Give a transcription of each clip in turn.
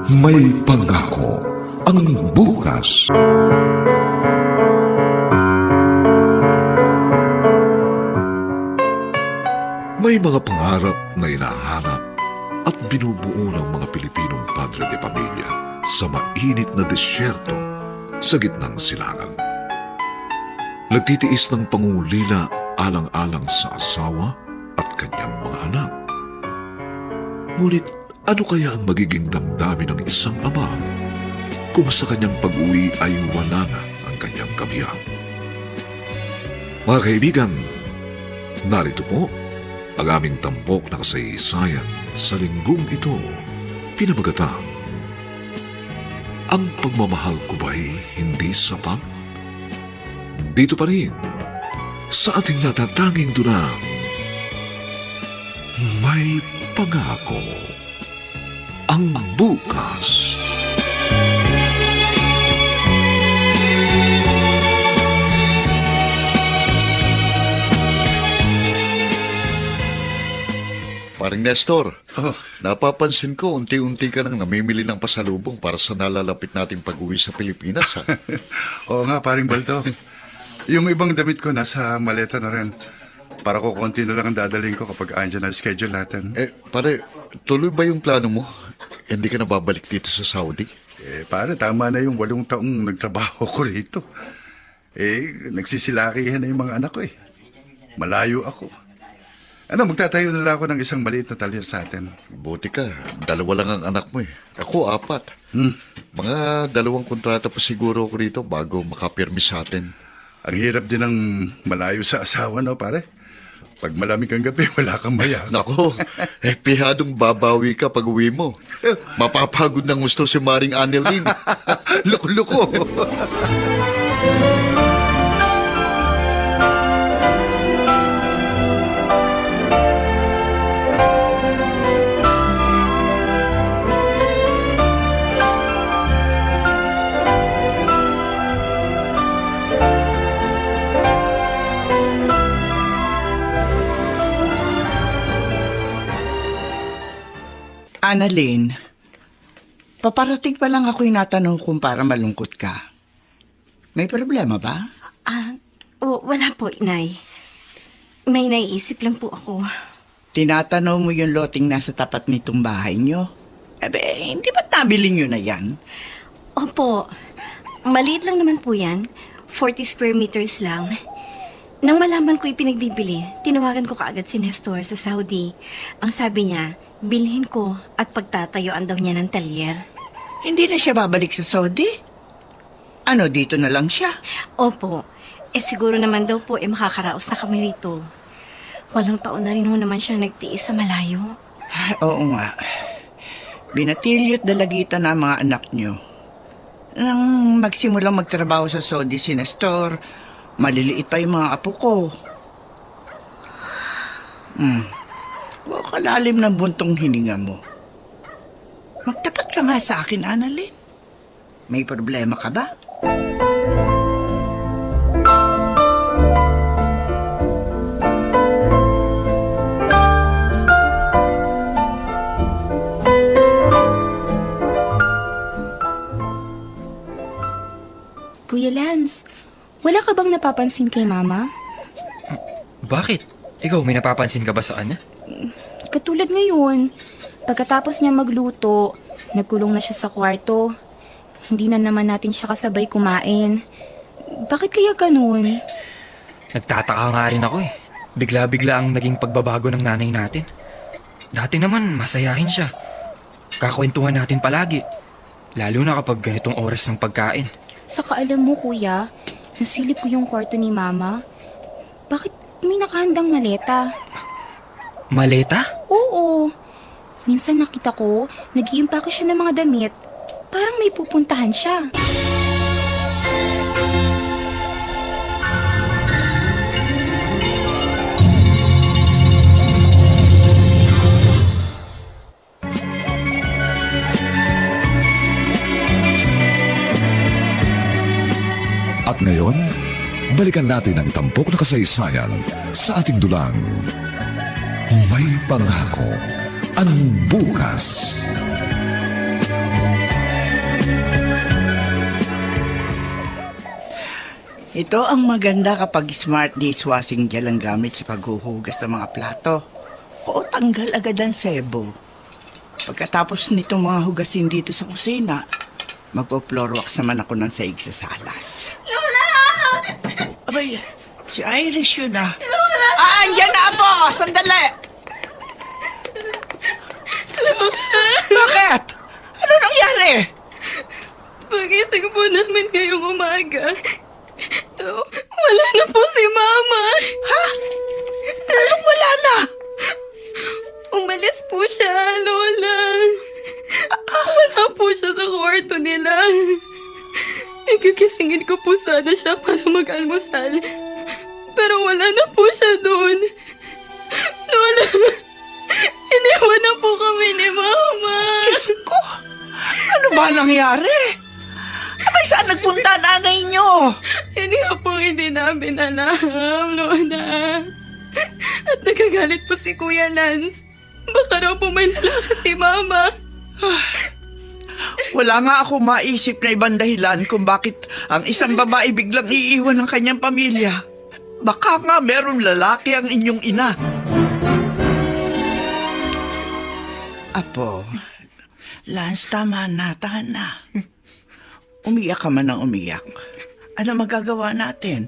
May pangako ang bukas. May mga pangarap na hinahanap at binubuo ng mga Pilipinong padre de pamilya sa mainit na disyerto sa gitnang silangan. Nagtitiis ng pangungulila alang-alang sa asawa at kanyang mga anak. Ngunit ano kaya ang magiging damdamin ng isang ama kung sa kanyang pag-uwi ay wala na ang kanyang kabihang? Mga kaibigan, narito po ang aming tampok na kasaysayan sa linggong ito, pinamagatang Ang Pagmamahal Ko Ba'y Hindi Sapat? Dito pa rin sa ating natatanging dunang May Pangako ang bukas. Paring Nestor, napapansin ko unti-unti ka nang namimili ng pasalubong para sa nalalapit nating pag-uwi sa Pilipinas. Ha? Oo nga, paring Baldo. Yung ibang damit ko nasa maleta na rin. Para ko konti na lang ang dadaling ko kapag andyan ang schedule natin. Pare, tuloy ba yung plano mo? Hindi ka na babalik dito sa Saudi? Pare, tama na yung 8 taong nagtrabaho ko rito. Nagsisilakihan na yung mga anak ko . Malayo ako. Magtatayo na lang ako ng isang maliit na talyer sa atin. Buti ka, 2 lang ang anak mo . Ako, 4. Mga 2 kontrata pa siguro ako rito bago makapirmi sa atin. Ang hirap din ng malayo sa asawa, no, pare? Pag malamig ang gabi, wala kang maya. Nako, pihadong babawi ka pag uwi mo. Mapapagod ng gusto si Maring Annelyn. Loko-loko. Annalyn, paparating pa lang ako yung natanong kung para malungkot ka. May problema ba? Wala po, Inay. May naiisip lang po ako. Tinatanong mo yung loting nasa tapat nitong bahay nyo? Hindi ba't nabili nyo na yan? Opo, maliit lang naman po yan. 40 square meters lang. Nang malaman ko ipinagbibili, tinawagan ko kaagad si Nestor sa Saudi. Ang sabi niya, bilhin ko at pagtatayuan daw niya ng talyer. Hindi na siya babalik sa Saudi? Dito na lang siya? Opo, siguro naman daw po makakaraos na kami rito. Walang taon na rin ho naman siya nagtiis sa malayo. Oo nga. Binatilyo at dalagitan na ang mga anak niyo. Nang magsimulang magtrabaho sa Saudi si Nestor, maliliit pa yung mga apo ko. Kalalim ng buntong hininga mo. Magtapat ka nga sa akin, Annalyn. May problema ka ba? Kuya Lance, wala ka bang napapansin kay Mama? Bakit? Ikaw, may napapansin ka ba sa kanya? Katulad ngayon, pagkatapos niya magluto, nagkulong na siya sa kwarto. Hindi na naman natin siya kasabay kumain. Bakit kaya ganun? Nagtataka nga rin ako . Bigla-bigla ang naging pagbabago ng nanay natin. Dati naman, masayahin siya. Kakwentuhan natin palagi. Lalo na kapag ganitong oras ng pagkain. Saka alam mo, Kuya, nasilip ko yung kwarto ni Mama. Bakit may nakahandang maleta? Maleta? Oo. Minsan nakita ko, nag-iimpake siya ng mga damit. Parang may pupuntahan siya. At ngayon, balikan natin ang tampok na kasaysayan sa ating dulang May Pangako ang bukas. Ito ang maganda kapag smart dishwashing gel ang gamit sa paghuhugas ng mga plato. O tanggal agad ang sebo. Pagkatapos nitong mga hugasin dito sa kusina, mag-floor wax naman ako ng saig sa salas. Lola! Abay, si Irish yun ah. Lola! Andyan na po! Sandali! Bakit? Ano nangyari? Pagising po namin ngayong umaga. Wala na po si Mama. Ha? Anong wala na? Umalis po siya, Lola. Wala po siya sa kwarto nila. Nagigisingin ko po sana siya para mag-almusal. Pero wala na po siya doon. Lola, iniwan na po kami ni Mama. Diyos ko! Ano ba nangyari? Abay, saan nagpunta nanay niyo? Yan nga po hindi namin alam, Lola. At nagagalit po si Kuya Lance. Baka raw po may lalaki si Mama. Wala nga ako maisip na ibang dahilan kung bakit ang isang babae biglang iiwan ng kanyang pamilya. Baka nga meron lalaki ang inyong ina. Apo, Lance, tama na, tahan na. Umiyak ka man ng umiyak. Ano magagawa natin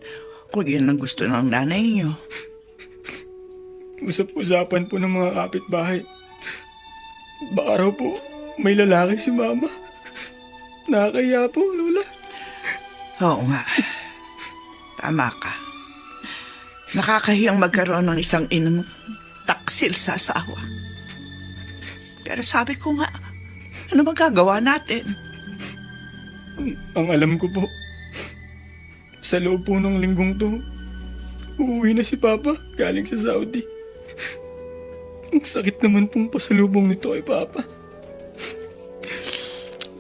kung yan ang gusto ng nanay niyo? Usap-usapan po ng mga kapitbahay. Baka raw po may lalaki si Mama. Nakakaya po, Lola. Oo nga. Tama ka. Nakakahiyang magkaroon ng isang inang taksil sa asawa. Pero sabi ko nga, ano magagawa natin? Ang alam ko po, sa loob po ng linggong to, uuwi na si Papa galing sa Saudi. Ang sakit naman pong pasalubong nito kay Papa.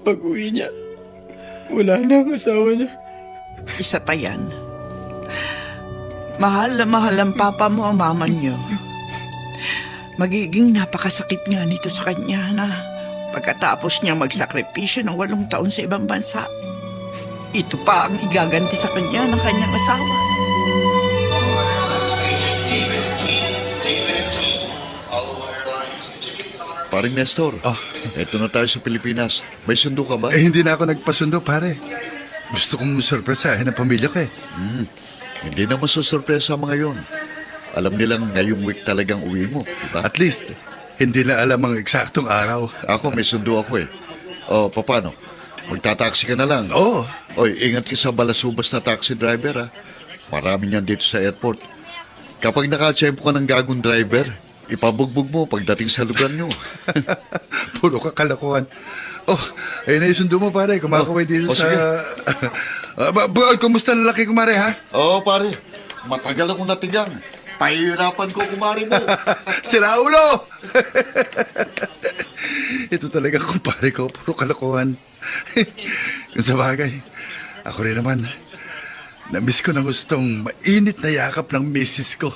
Pag uwi niya, wala na ang asawa niya. Isa pa yan. Mahal na mahal ang papa mo ang mama niyo. Magiging napakasakit nga nito sa kanya na pagkatapos niya magsakripisyo ng 8 taon sa ibang bansa, ito pa ang igaganti sa kanya ng kanyang asawa. Paring Nestor, eto na tayo sa Pilipinas. May sundo ka ba? Hindi na ako nagpasundo, pare. Gusto kong sorpresahin ang pamilya ko eh. Hindi na masusurpresa mga yon. Alam nilang ngayong week talagang uwi mo, di ba? At least, hindi na alam ang eksaktong araw. Ako, may sundo ako eh. O, paano? Magtataksi ka na lang. Oo. Oy, ingat ka sa balasubas na taxi driver, ha? Marami niyan dito sa airport. Kapag nakatsyempo ka ng gagong driver, ipabugbog mo pagdating sa lugar nyo. Puro kakalakuhan. Oh, ayun na yung sundo mo, pare. Kumakaway dito sa... sige. Kumusta na laki, kumare, ha? Oo, pare. Matagal akong natigang. Pahihirapan ko, kumari mo. Si Raulo! Ito talaga, kumpare ko. Puro kalokohan. Kung sa bagay, ako rin naman. Namiss ko na gustong mainit na yakap ng misis ko.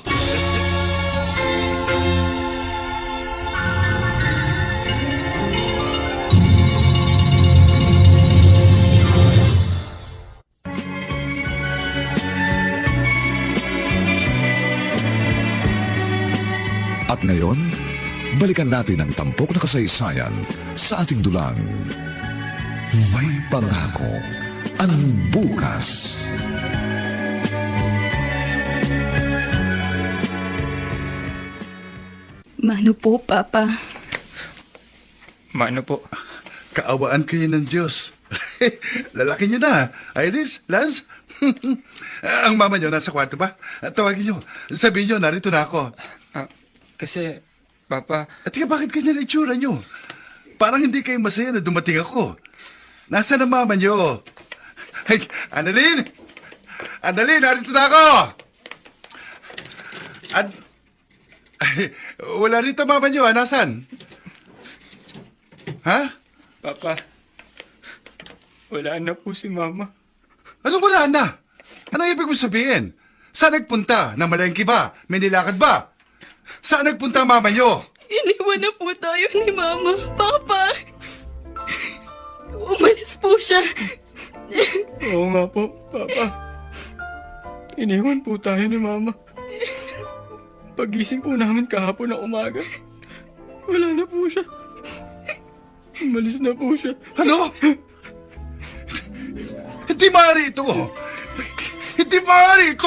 At ngayon, balikan natin ang tampok na kasaysayan sa ating dulang. May pangako ang bukas. Mano po, Papa? Mano po? Kaawaan ko yun ng Diyos. Lalaki niyo na, Iris, Lance. Ang mama niyo nasa kwarto ba? Tawagin niyo. Sabihin niyo, narito na ako. Kasi, Papa, At tika, bakit ganyan ang itsura niyo? Parang hindi kayo masaya na dumating ako. Nasaan ang mama niyo? Ay, Annalyn! Annalyn, narito na ako! Ay, wala rito mama niyo, ha? Nasaan? Ha? Papa, wala na po si Mama. Ano wala na? Anong ibig mo sabihin? Saan nagpunta? Namalengke ba? May nilakad ba? Saan nagpunta ang mama niyo? Iniwan na po tayo ni Mama. Papa! Umalis po siya. Oo nga po, Papa. Iniwan po tayo ni Mama. Pagising po namin kahapon ng umaga, wala na po siya. Umalis na po siya. Ano? Hindi maaari ito. Hindi maaari ito.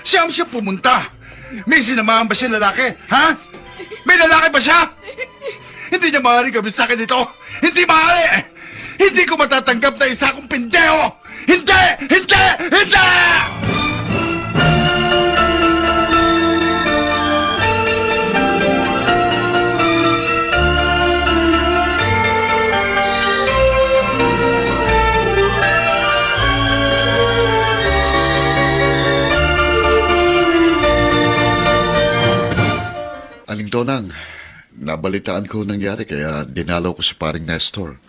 Siyam siya pumunta. May sinamahan ba siya lalaki? Ha? May lalaki ba siya? Hindi niya maaari gawin sa akin ito. Hindi maaari. Hindi ko matatanggap na isa akong pindeho. Hindi! Hindi! Hindi! Aling Donang, nabalitaan ko nangyari kaya dinalaw ko si paring Nestor.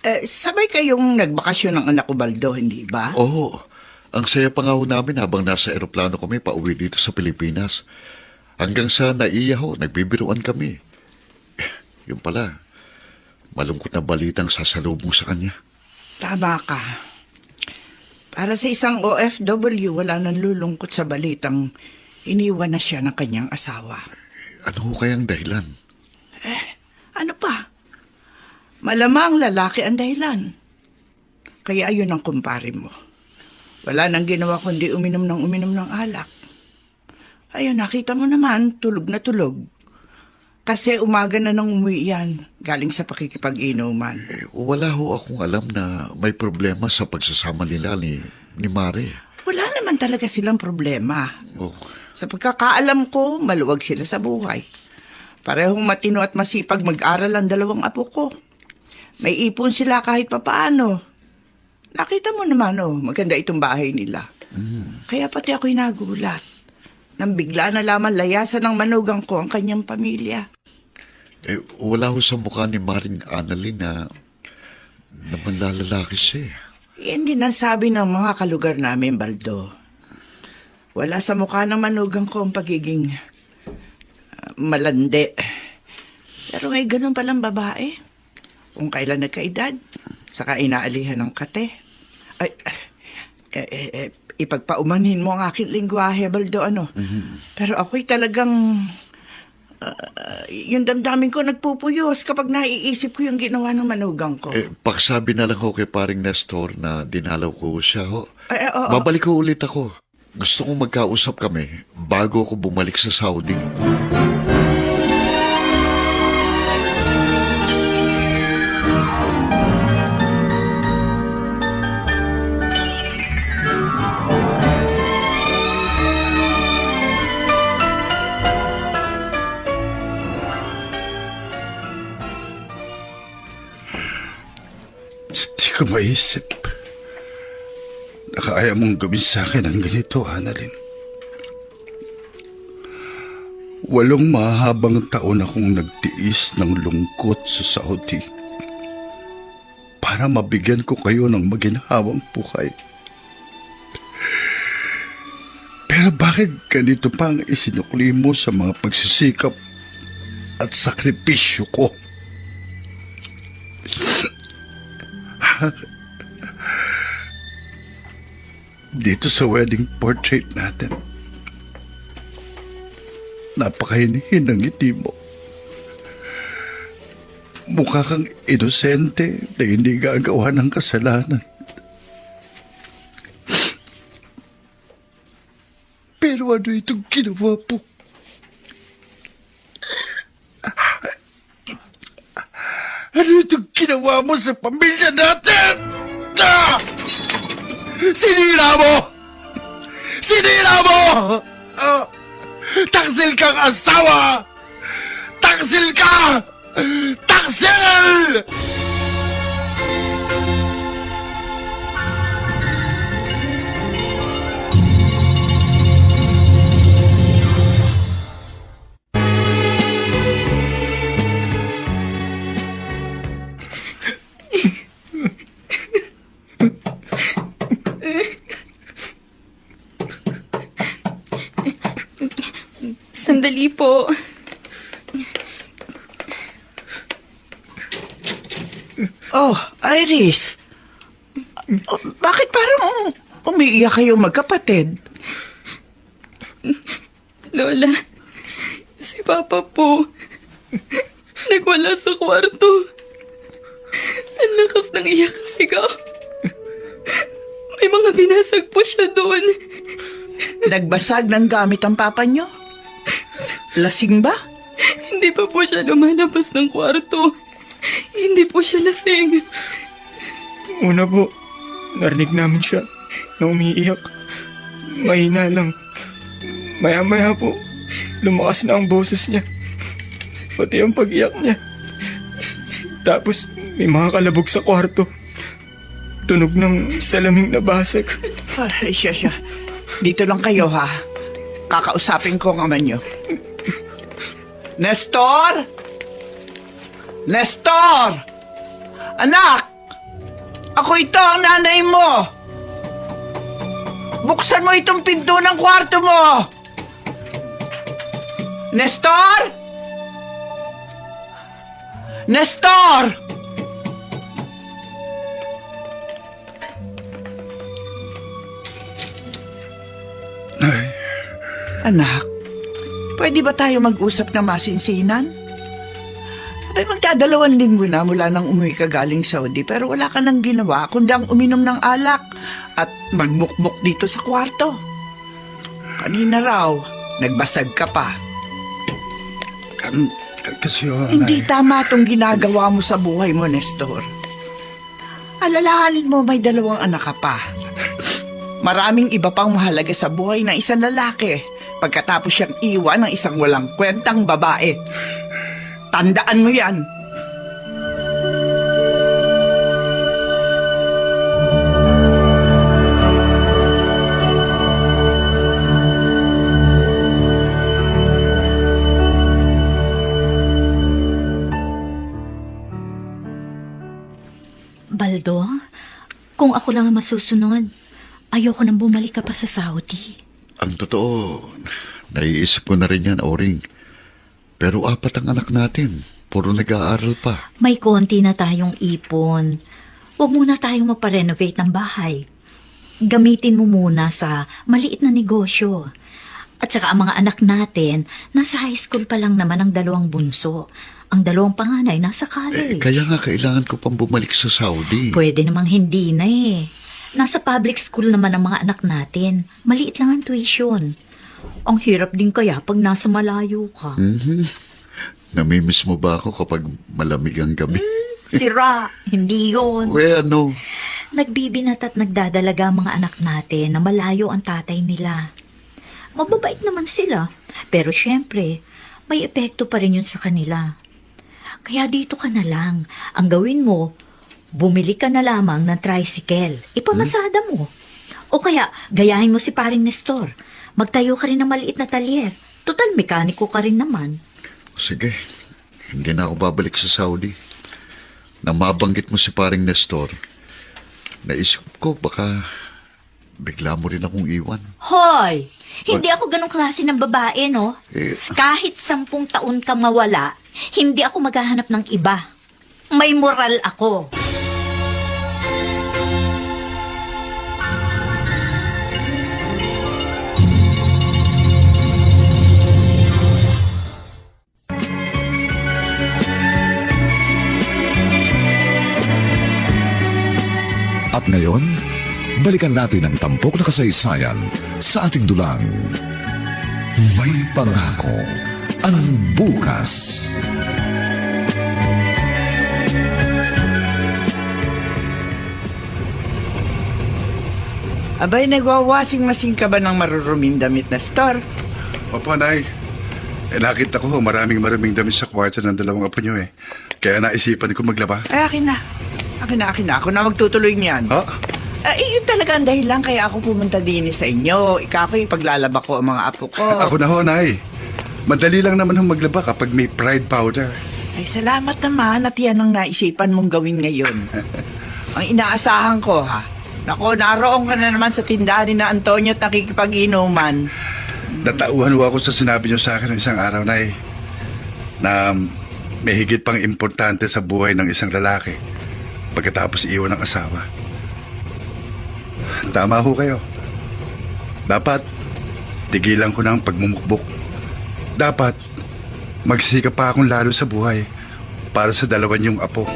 Sabay kayong nagbakasyon ng anak ko, Baldo, hindi ba? Oo, ang saya pa nga ho namin habang nasa eroplano kami pauwi dito sa Pilipinas. Hanggang sa naiya ho, nagbibiruan kami. Yung pala, malungkot na balitang sasalubong sa kanya. Tama ka. Para sa isang OFW, wala nang lulungkot sa balitang iniwan na siya ng kanyang asawa. Ano ho kayang dahilan? Ano pa? Malamang lalaki ang dahilan. Kaya ayun ang kumpare mo. Wala nang ginawa kundi uminom ng alak. Ayun, nakita mo naman, tulog na tulog. Kasi umaga na nang umuwi yan, galing sa pakikipag-inuman. Wala ho akong alam na may problema sa pagsasama nila ni Mare. Wala naman talaga silang problema. Oh, Sa pagkakaalam ko, maluwag sila sa buhay. Parehong matino at masipag mag-aral ang dalawang apo ko. May ipon sila kahit papaano. Nakita mo naman, maganda itong bahay nila. Kaya pati ako'y nagulat. Nang bigla na lamang layasan ng manugang ko ang kanyang pamilya. Wala ho sa mukha ni Maring Annalyn na manlalalaki siya. Yan din ang sabi ng mga kalugar namin, Baldo. Wala sa mukha ng manugang ko ang pagiging malandi. Pero may ganun palang babae. Kung kailan nagkaedad, saka inaalihan ng kate. Ay, ipagpaumanhin mo ang aking lingwahe, Baldo, Pero ako'y talagang, yung damdamin ko nagpupuyos kapag naiisip ko yung ginawa ng manugang ko. Pakisabi na lang ho kay paring Nestor na dinalaw ko siya ho. Oo. Babalik ko ulit ako. Gusto kong magkausap kami bago ako bumalik sa Saudi. Hindi ko maisip na kaya mong gawin sa akin ang ganito, Annalyn. 8 mahabang taon akong nagtiis ng lungkot sa Saudi para mabigyan ko kayo ng maginhawang buhay. Pero bakit ganito pa ang isinukli mo sa mga pagsisikap at sakripisyo ko? Dito sa wedding portrait natin, napakahinihin ng ngiti mo. Mukha kang inosente na hindi gagawa ng kasalanan. Pero ano itong ginawa po? Ano itong ginawa mo sa pamilya natin? Ah! Sinira mo! Sinira mo! Taksil kang asawa! Taksil ka! Taksil! Sandali po. Oh, Iris. Bakit parang umiiyak kayo magkapatid? Lola, si Papa po, nagwala sa kwarto. Ang lakas ng iyak at sigaw. May mga binasag po siya doon. Nagbasag ng gamit ang papa nyo? Lasing ba? Hindi pa po siya lumalabas ng kwarto. Hindi po siya lasing. Una po, narinig namin siya na umiiyak. Mahina lang. Maya-maya po, lumakas na ang boses niya. Pati ang pag-iyak niya. Tapos, may mga kalabog sa kwarto. Tunog ng salaming nabasag. Ay, siya. Dito lang kayo, ha? Kakausapin ko ang ama nyo. Nestor! Nestor! Anak! Ako ito ang nanay mo! Buksan mo itong pinto ng kwarto mo! Nestor! Nestor! Nay, Anak, pwede ba tayo mag-usap na masinsinan? Ay, magdadalawang linggo na mula nang umuwi ka galing Saudi pero wala ka nang ginawa kundi ang uminom ng alak at magmukmuk dito sa kwarto. Kanina raw, nagbasag ka pa. kasi Hindi Nay. tama itong ginagawa mo sa buhay mo, Nestor. Alalahanin mo may 2 anak ka pa. Maraming iba pang mahalaga sa buhay ng isang lalaki pagkatapos siyang iwan ng isang walang kwentang babae. Tandaan mo yan. Baldo, kung ako lang ang masusunod, ayoko nang bumalik ka pa sa Saudi. Ang totoo, naiisip ko na rin yan, Oring. Pero 4 ang anak natin. Puro nag-aaral pa. May konti na tayong ipon. Huwag muna tayong magpa-renovate ng bahay. Gamitin mo muna sa maliit na negosyo. At saka ang mga anak natin, nasa high school pa lang naman ang 2 bunso. Ang 2 panganay nasa college. Kaya nga kailangan ko pang bumalik sa Saudi. Pwede namang hindi na eh. Nasa public school naman ang mga anak natin. Maliit lang ang tuition. Ang hirap din kaya pag nasa malayo ka. Namimiss mo ba ako kapag malamig ang gabi? Sira, hindi yun. Ano? Nagbibinat at nagdadalaga ang mga anak natin na malayo ang tatay nila. Mababait naman sila, pero syempre, may epekto pa rin yun sa kanila. Kaya dito ka na lang. Ang gawin mo, bumili ka na lamang ng tricycle. Ipamasada mo. O kaya, gayahin mo si paring Nestor. Magtayo ka rin ng maliit na talyer. Total, mekaniko ka rin naman. Sige, hindi na ako babalik sa Saudi. Nang mabanggit mo si paring Nestor, naisip ko baka bigla mo rin akong iwan. Hoy! Hindi ako ganong klase ng babae, no? Kahit 10 taon ka mawala, hindi ako maghahanap ng iba. May moral ako. At ngayon, balikan natin ang tampok na kasaysayan sa ating dulang. May pangako ang bukas. Abay, nagwawasing-masing ka ba ng maruruming damit, Nestor? Opo, Nay. Nakita ko maraming maruming damit sa kwarto ng 2 apo nyo eh. Kaya naisipan ko maglaba. Ay, akin na. Ako na magtutuloy niyan. Ha? Yun talaga ang dahilan kaya ako pumunta din sa inyo. Ikaw ko ipaglalaba ko ang mga apo ko. Ako na ho, Nay. Madali lang naman hong maglaba kapag may pride powder. Ay, salamat naman at yan ang naisipan mong gawin ngayon. Ang inaasahan ko, ha? Nako, naroon ka na naman sa tindahan ni na Antonio at nakikipag-inuman. Natauhan ho ako sa sinabi niyo sa akin ng isang araw, Nay, na may higit pang importante sa buhay ng isang lalaki pagkatapos iwan ng asawa. Tama ho kayo. Dapat tigilan ko na ang pagmumukbok. Dapat magsikap pa akong lalo sa buhay para sa dalawa niyong apo.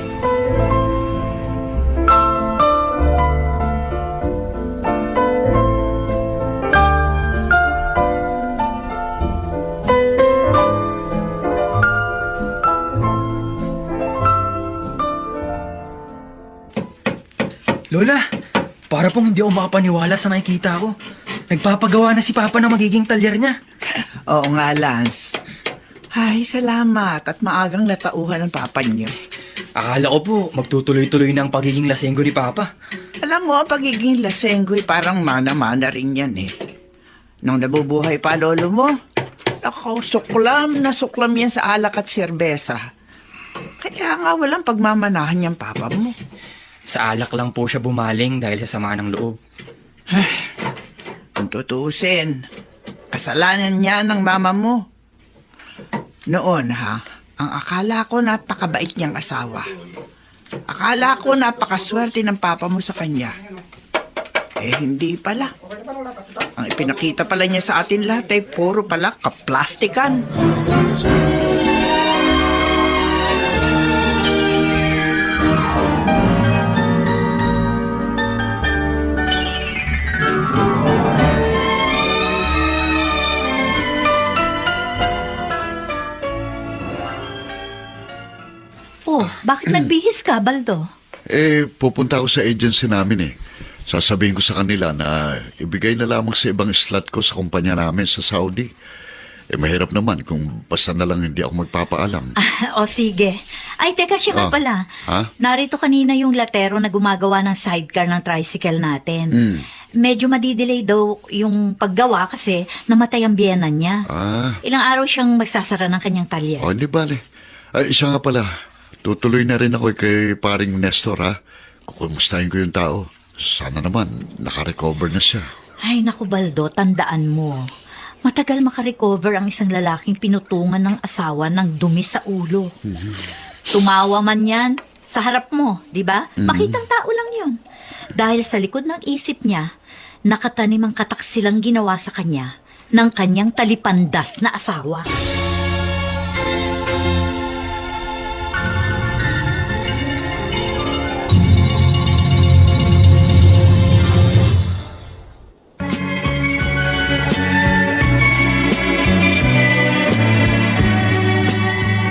Lola, para pong hindi ako makapaniwala sa nakikita ko. Nagpapagawa na si Papa na magiging talyer niya. Oo nga, Lance. Ay, salamat at maagang natauhan ng papa niyo. Akala ko po, magtutuloy-tuloy na ang pagiging lasenggo ni Papa. Alam mo, ang pagiging lasenggo'y parang mana-mana rin yan eh. Nung nabubuhay pa lolo mo, suklam na suklam yan sa alak at serbesa. Kaya nga walang pagmamanahan niyang papa mo. Sa alak lang po siya bumaling dahil sa sama ng loob. Kung tutusin, kasalanan niya ng mama mo. Noon ang akala ko napakabait niyang asawa. Akala ko napakaswerte ng papa mo sa kanya. Eh, hindi pala. Ang ipinakita pala niya sa atin lahat ay puro pala kaplastikan. Oh, bakit nagbihis ka, Baldo? Pupunta ako sa agency namin eh. Sasabihin ko sa kanila na ibigay na lamang sa ibang slot ko sa kumpanya namin sa Saudi. Mahirap naman kung basta na lang hindi ako magpapaalam. O sige. Ay, teka siya nga pala. Ha? Narito kanina yung latero na gumagawa ng sidecar ng tricycle natin. Medyo madidelay daw yung paggawa kasi namatay ang biyenan niya. Ilang araw siyang magsasara ng kanyang talyer. Hindi bale. Isa nga pala, tutuloy na rin ako kay paring Nestor ha. Kukumustahin ko yung tao. Sana naman, nakarecover na siya. Ay, naku Baldo, tandaan mo. Matagal makarecover ang isang lalaking pinutungan ng asawa ng dumi sa ulo. Tumawa man yan sa harap mo, di ba? Makitang tao lang yun. Dahil sa likod ng isip niya, nakatanim ang kataksilang ginawa sa kanya ng kanyang talipandas na asawa.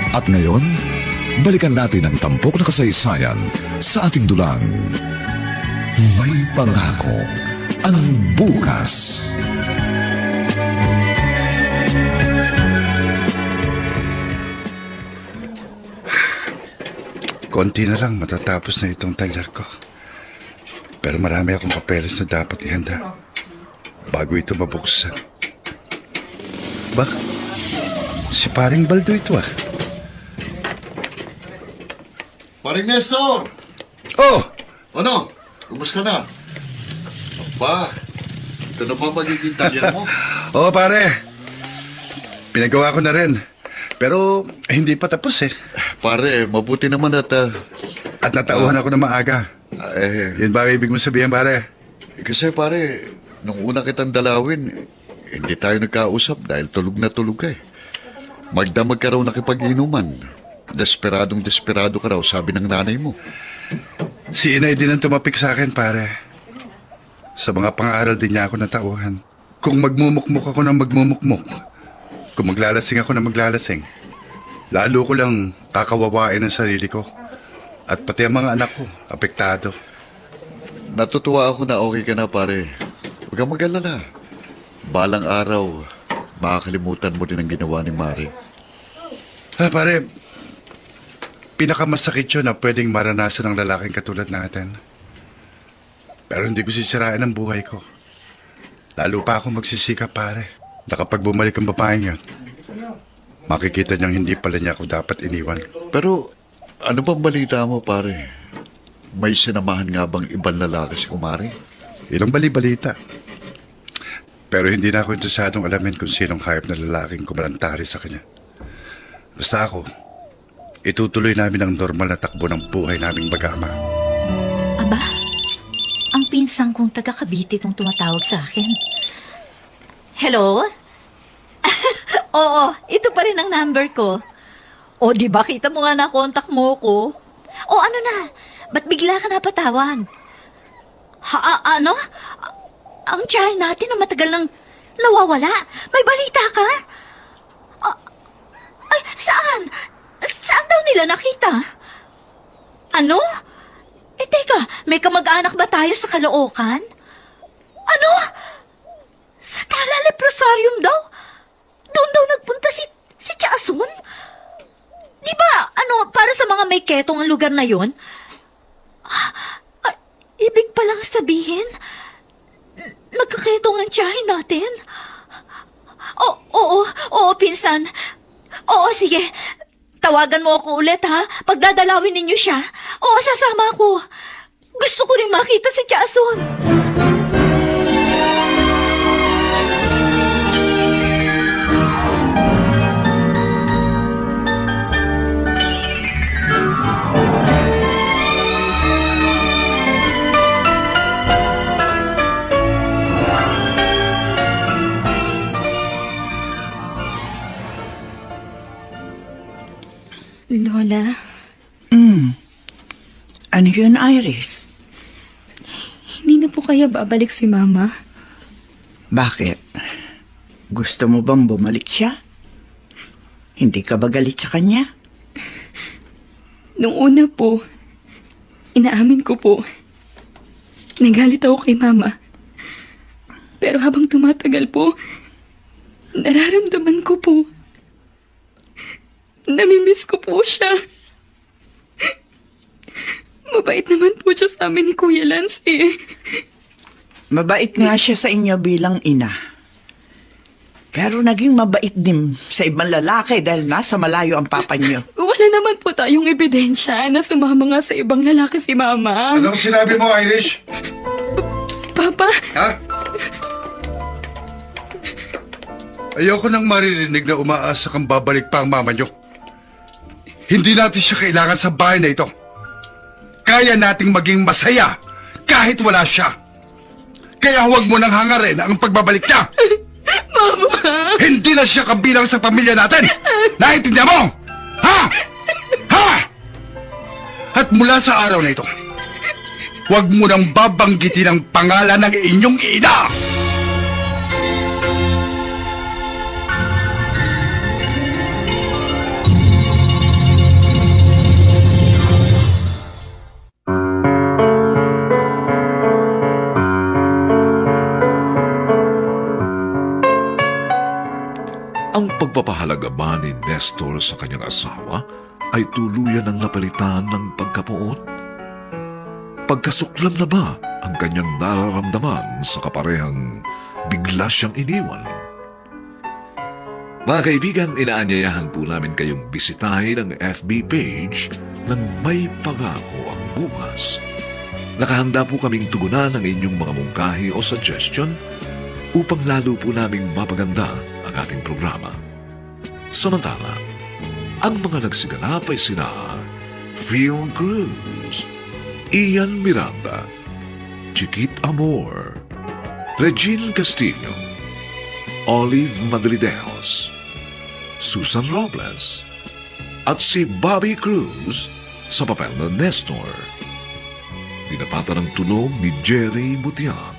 At ngayon, balikan natin ang tampok na kasaysayan sa ating dulang. May pangako ang bukas. Konti na lang matatapos na itong talyer ko. Pero marami akong papeles na dapat ihanda bago ito mabuksan. Ba? Si paring Baldo ito Paring Nestor! Oh! Ano? Kumusta na? Ba, ito na ba magiging talyer mo? Oo, pare. Pinagawa ko na rin. Pero hindi pa tapos eh. Pare, mabuti naman at natauhan ako na maaga. Yun ba ibig mo sabihin, pare? Kasi pare, nung una kitang dalawin, hindi tayo nagkausap dahil tulog na tulog ka eh. Magdamag ka raw nakipag-inuman. Desperado ka raw, sabi ng nanay mo. Si inay din ang tumapik sa akin, pare. Sa mga pang-aaral din niya ako natauhan. Kung magmumukmuk ako ng magmumukmuk, kung maglalasing ako ng maglalasing, lalo ko lang kakawawain ang sarili ko. At pati ang mga anak ko, apektado. Natutuwa ako na okay ka na, pare. Huwag kang mag-alala. Balang araw, makakalimutan mo din ang ginawa ni Mari. Pare, pinakamasakit yun na pwedeng maranasan ng lalaking katulad natin. Pero hindi ko sisirain ang buhay ko. Lalo pa ako magsisikap, pare. Na kapag bumalik ang babaeng yun, makikita niyang hindi pala niya ako dapat iniwan. Pero, ano bang balita mo, pare? May sinamahan nga bang ibang lalaki si Kumari? Ilang bali-balita. Pero hindi na ako interesadong alamin kung sinong hayop na lalaking kumalantari sa kanya. Basta ako, itutuloy namin ang normal na takbo ng buhay naming mag-ama. Aba, ang pinsang kong taga Cavite itong tumatawag sa akin. Hello? Oo, ito pa rin ang number ko. O, di ba kita mo nga na kontak mo ko? O, ano na? Ba't bigla ka napatawag? Ano? Ang tiyahin natin na matagal nang nawawala. May balita ka? Ay, saan? Saan daw nila nakita? Ano? Teka, may kamag-anak ba tayo sa Caloocan? Ano? Sa Tala Leprosarium daw? Doon daw nagpunta si Chasun? Di ba, para sa mga may ketong ang lugar na yon? Ibig palang sabihin, nagkaketong ang tiyahin natin? Oo, pinsan. Oo, sige. Tawagan mo ako ulit, ha? Pagdadalawin ninyo siya. Oo, sasama ako. Gusto ko rin makita si Chasun. Lola, Ano yun, Iris? hindi na po kaya babalik si Mama? Bakit? Gusto mo bang bumalik siya? Hindi ka ba galit sa kanya? Nung una po, inaamin ko po, nagalit ako kay Mama. Pero habang tumatagal po, nararamdaman ko po, namimiss ko po siya. Mabait naman po siya sa amin ni Kuya Lance eh. Mabait nga siya sa inyo bilang ina. Pero naging mabait din sa ibang lalaki dahil nasa malayo ang papa niyo. Wala naman po tayong ebidensya na sumama nga sa ibang lalaki si Mama. Anong sinabi mo, Irish? Papa, Ha? Ayoko nang maririnig na umaasa kang babalik pa ang mama niyo. Hindi natin siya kailangan sa bahay na ito. Kaya nating maging masaya kahit wala siya. Kaya huwag mo nang hangarin ang pagbabalik niya. Mama! Hindi na siya kabilang sa pamilya natin. Naiintindihan mo? Ha? Ha? At mula sa araw na ito, huwag mo nang babanggitin ang pangalan ng inyong ina. Ang pagpapahalaga ba ni Nestor sa kanyang asawa ay tuluyan ng napalitan ng pagkapuot? Pagkasuklam na ba ang kanyang nararamdaman sa kaparehang bigla siyang iniwan? Mga kaibigan, inaanyayahan po namin kayong bisitahin ang FB page ng May Pangako ang Bukas. Nakahanda po kaming tugunan ang inyong mga mungkahi o suggestion upang lalo po naming mapaganda ang ating programa. Samantala, ang mga nagsiganap ay sina Phil Cruz, Ian Miranda, Chiquit Amor, Regine Castillo, Olive Madrideos, Susan Robles, at si Bobby Cruz sa papel na Nestor. Pinapatan ng tulong ni Jerry Butian.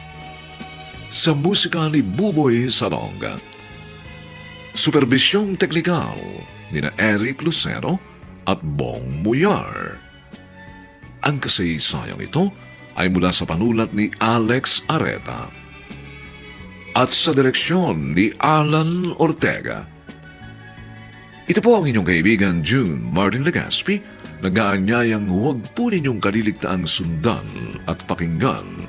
Sa musika ni Buboy Salonga. Superbisyong teknikal ni na Eric Lucero at Bong Muyar. Ang kasaysayang ito ay mula sa panulat ni Alex Areta at sa direksyon ni Alan Ortega. Ito po ang inyong kaibigan June Martin Legaspi, nag-aanyayang huwag po ninyong kaliligtaang sundan at pakinggan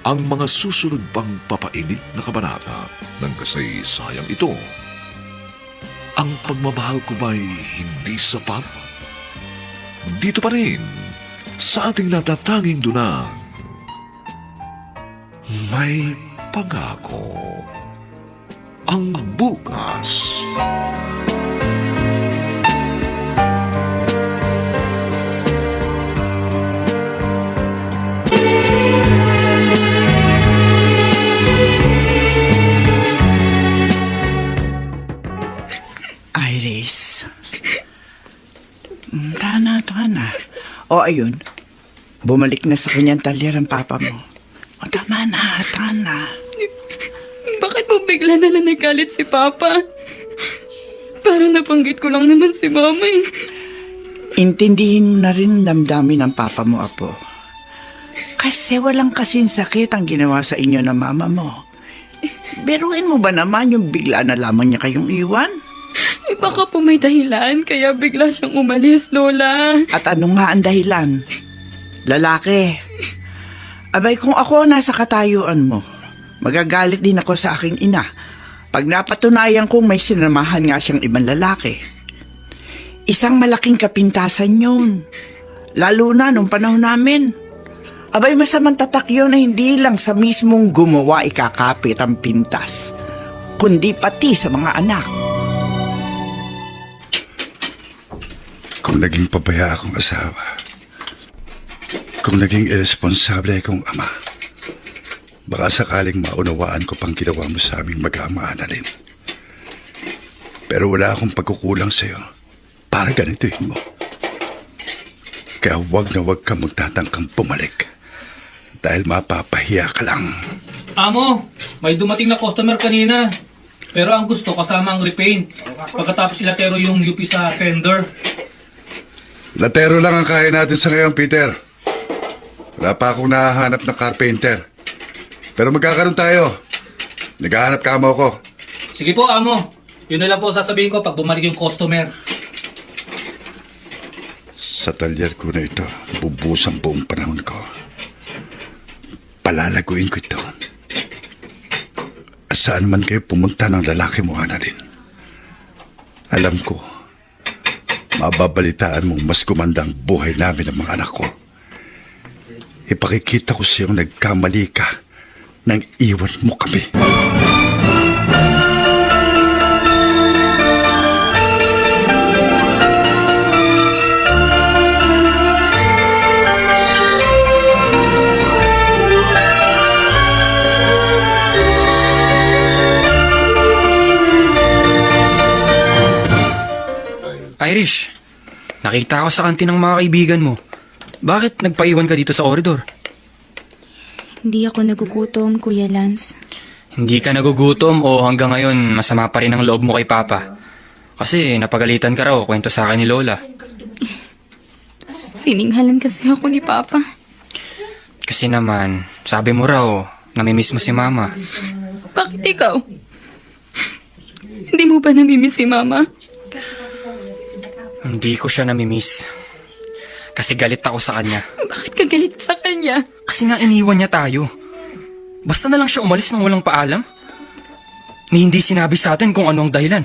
ang mga susunod pang papainit na kabanata ng kasaysayang ito. Ang pagmamahal ko ba'y hindi sapat? Dito pa rin, sa ating natatanging dunang, May Pangako ang Bukas. Tama na. O ayun, bumalik na sa kanyang talyer ang papa mo. O tama na. Bakit po bigla na lang nagalit si Papa? Parang nabanggit ko lang naman si Mama eh. Intindihin mo na rin damdamin ng papa mo, Apo. Kasi walang kasing sakit ang ginawa sa inyo ng mama mo. Biruin mo ba naman yung bigla na lamang niya kayong iwan? Eh baka po may dahilan kaya bigla siyang umalis, Lola. At ano nga ang dahilan? Lalaki. Abay, kung ako nasa katayuan mo, magagalit din ako sa aking ina pag napatunayan kong may sinamahan nga siyang ibang lalaki. Isang malaking kapintasan yun. Lalo na nung panahon namin. Abay, masamang tatak yun na hindi lang sa mismong gumawa ikakapit ang pintas, kundi pati sa mga anak. Kung naging pabaya akong asawa, kung naging irresponsable akong ama, baka sakaling maunawaan ko pang ginawa mo sa aming mag-ama, Annalyn. Pero wala akong pagkukulang sa'yo para ganituhin mo. Kaya wag na wag ka magtatangkang bumalik dahil mapapahiya ka lang. Amo, may dumating na customer kanina. Pero ang gusto kasama ang repaint. Pagkatapos ilatero yung UP sa fender. Latero lang ang kaya natin sa ngayon, Peter. Wala pa akong nahahanap ng carpenter. Pero magkakaroon tayo. Naghahanap ka mo ko. Sige po, Amo. Yun na lang po sasabihin ko pag bumalik yung customer. Sa talyer ko na ito, bubus ang buong panahon ko. Palalaguin ko ito. Saan man kayo pumunta ng lalaki mo, Annalyn, alam ko, mababalitaan mong mas gumanda ang buhay namin ng mga anak ko. Ipakikita ko sa iyong nagkamali ka nang iwan mo kami. Irish, nakita ko sa kantin ng mga kaibigan mo. Bakit nagpaiwan ka dito sa koridor? Hindi ako nagugutom, Kuya Lance. Hindi ka nagugutom o hanggang ngayon masama pa rin ang loob mo kay Papa? Kasi napagalitan ka raw, kwento sa akin ni Lola. Sininghalan kasi ako ni Papa. Kasi naman, sabi mo raw, namimiss mo si Mama. Bakit ikaw? Hindi mo ba namimiss si Mama? Hindi ko siya namimiss. Kasi galit ako sa kanya. Bakit ka galit sa kanya? Kasi nga iniwan niya tayo. Basta na lang siya umalis nang walang paalam. Ni hindi sinabi sa atin kung ano ang dahilan.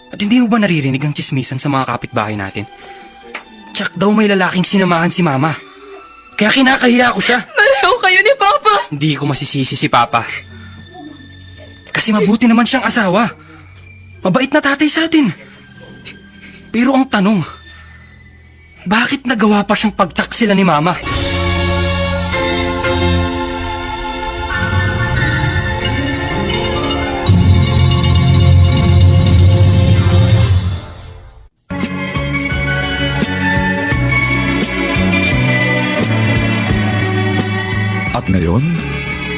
At hindi mo ba naririnig ang chismisan sa mga kapitbahay natin? Tsak daw may lalaking sinamahan si Mama. Kaya kinakahiya ko siya. Pareho kayo ni Papa! Hindi ko masisisi si Papa. Kasi mabuti naman siyang asawa. Mabait na tatay sa atin. Pero ang tanong, bakit nagawa pa siyang pagtaksila ni Mama? At ngayon,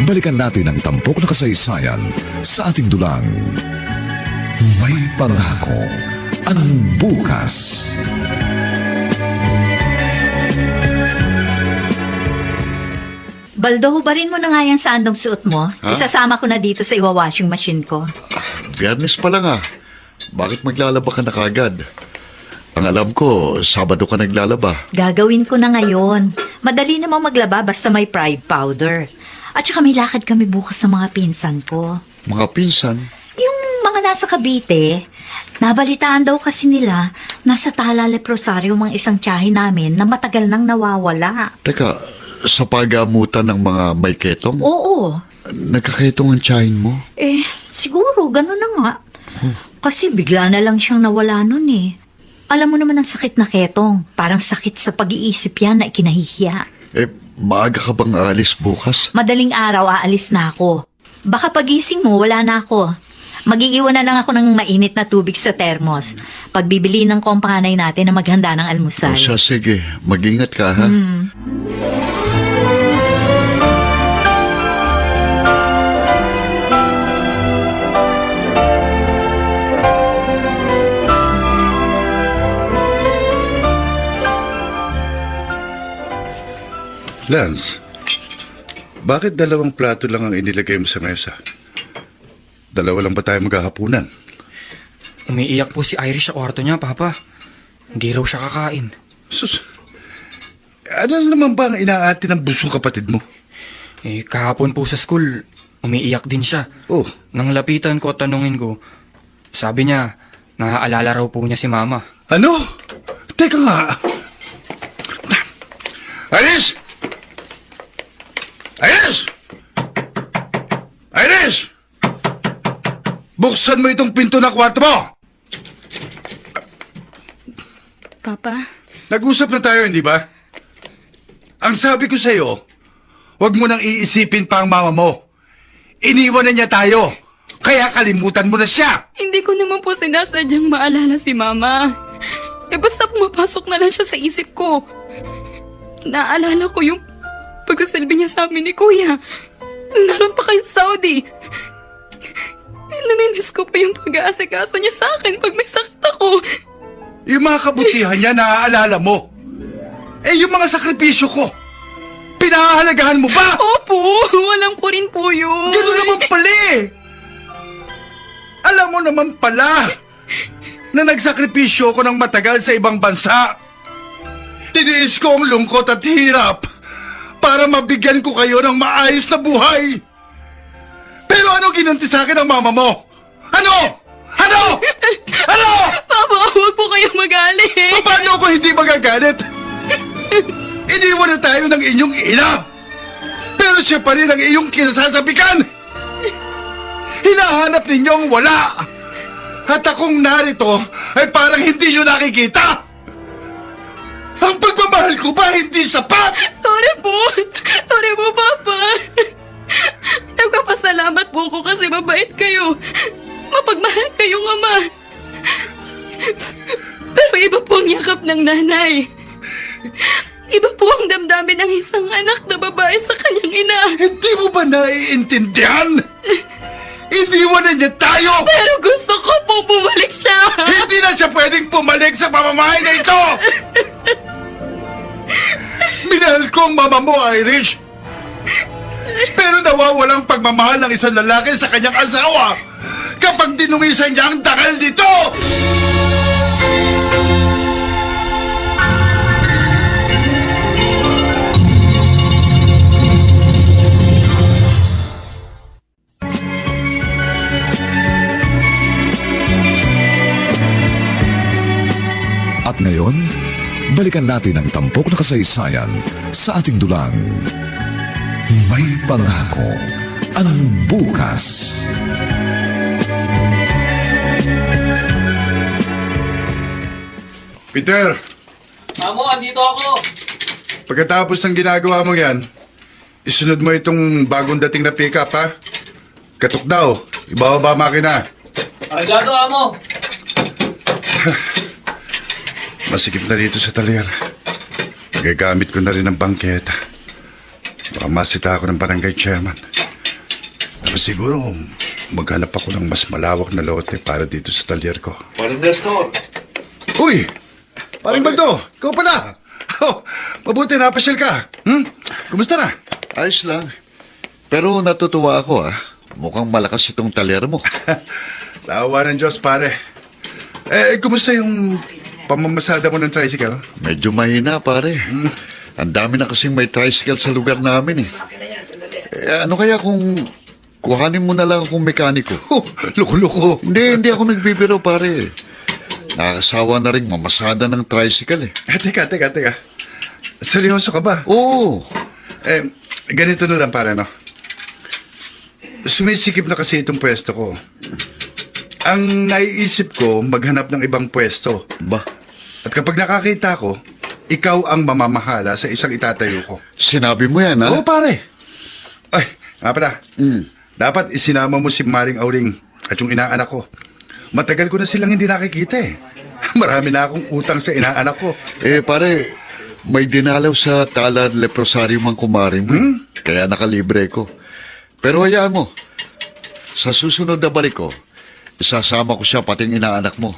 balikan natin ang tampok na kasaysayan sa ating dulang. May pangako ang bukas. Baldo, hubarin mo na nga yung sandong suot mo. Isasama ko na dito sa iwa-washing machine ko. Biyernes pa lang Bakit maglalaba ka na kagad? Ang alam ko, Sabado ka naglalaba. Gagawin ko na ngayon. Madali namang maglaba basta may Pride powder. At saka may lakad kami bukas sa mga pinsan ko. Mga pinsan, Yung mga nasa Cavite, nabalitaan daw kasi nila nasa Tala Leprosario mga isang tiyahin namin na matagal nang nawawala. teka, sa pagamutan ng mga may ketong? Oo. Nagkaketong ang tiyahin mo? Siguro, gano'n na nga. Kasi bigla na lang siyang nawala nun eh. Alam mo naman ang sakit na ketong. Parang sakit sa pag-iisip yan na ikinahihiya. Maaga ka bang aalis bukas? Madaling araw aalis na ako. Baka pagising mo, wala na ako. Magiiwan na lang ako ng mainit na tubig sa termos. Pagbibili ng kompanay natin na maghanda ng almusal. O siya, sige. Mag-ingat ka, ha? Lance, bakit dalawang plato lang ang inilagay mo sa mesa? Dalawa lang ba tayo maghahapunan? Umiiyak po si Irish sa kwarto niya, Papa. Hindi raw siya kakain. Sus, ano naman ba ang inaati ng busong kapatid mo? Kahapon po sa school, umiiyak din siya. Oh, Nang lapitan ko at tanungin ko, sabi niya, naaalala raw po niya si Mama. ano? Teka nga. Iris! Iris! Iris! Buksan mo itong pinto ng kwarto mo! Papa, Nag-usap na tayo, hindi ba? Ang sabi ko sa'yo, huwag mo nang iisipin pa ang mama mo. Iniwan na niya tayo, kaya kalimutan mo na siya. hindi ko naman po sinasadyang maalala si Mama. Basta pumapasok na lang siya sa isip ko. Naalala ko yung pagkasalbi niya sa amin ni Kuya. Naroon pa kayo sa Saudi. Namimiss ko pa yung pag-aasikaso niya sa akin pag may sakit ako. Yung mga kabutihan niya, naaalala mo. Yung mga sakripisyo ko, pinahahalagahan mo ba? Opo, walang po rin po yun. Gano'n naman pala eh. Alam mo naman pala na nagsakripisyo ko ng matagal sa ibang bansa. Tiniis ko ang lungkot at hirap para mabigyan ko kayo ng maayos na buhay. Pero ano ginanti sa akin ng mama mo? Ano? Ano? Ano? Papa, huwag po kayong magalit. Paano ako hindi magagalit? Iniwan na tayo ng inyong ina. Pero siya pa rin ang iyong kinasasabikan. Hinahanap ninyong wala. At akong narito ay parang hindi nyo nakikita. Ang pagmamahal ko ba hindi sapat? Sorry po, Papa. Nagpapasalamat po ko kasi mabait kayo. Mapagmahal kayong ama. Pero iba po ang yakap ng nanay. Iba po ang damdamin ng isang anak na babae sa kanyang ina. Hindi mo ba naiintindihan? Iniwan na niya tayo! Pero gusto ko po bumalik siya. Hindi na siya pwedeng pumalik sa pamamahay na ito! Minahal ko ang mama mo, Irish. Pero nawawalang pagmamahal ng isang lalaki sa kanyang asawa kapag dinungisan niya ang dangal dito! At ngayon, balikan natin ang tampok na kasaysayan sa ating dulang. May pangako ang bukas. Peter, Amo, andito ako. pagkatapos ng ginagawa mo yan, isunod mo itong bagong dating na pick-up, ha? Katok daw, ibababa makina. Arreglado, Amo. Masikip na dito sa talyer. Magagamit ko na rin ang bangketa. Baka masita ako ng barangay chairman. Pero siguro, maghanap ako ng mas malawak na lote para dito sa talyer ko. Parang Nestor. Uy! Paring Baldo! Ikaw pala! Oh, mabuti napasyal ka. Kumusta na? Ayos lang. Pero natutuwa ako, Mukhang malakas itong talyer mo. Sa awa ng Diyos, pare. Kumusta yung pamamasada mo ng tricycle? Medyo mahina, pare. Ang dami na kasing may tricycle sa lugar namin, ano kaya kung kuhanin mo na lang akong mekaniko? Oh, loko-loko. Hindi ako nagbibiro, pare. Nakakasawa na rin mamasada ng tricycle, Teka. Seryoso ka ba? Oo. Ganito na lang, pare, no? Sumisikip na kasi itong pwesto ko. Ang naiisip ko, maghanap ng ibang pwesto. Ba, At kapag nakakita ko, ikaw ang mamamahala sa isang itatayo ko. sinabi mo yan, Oo, pare. Ay, nga pala. Dapat isinama mo si Maring Auring at yung inaanak ko. Matagal ko na silang hindi nakikita eh. Marami na akong utang sa inaanak ko. Pare, may dinalaw sa Tala Leprosario mang kumari mo. Kaya nakalibre ko. Pero hayaan mo, sa susunod na balik ko, isasama ko siya pating inaanak mo.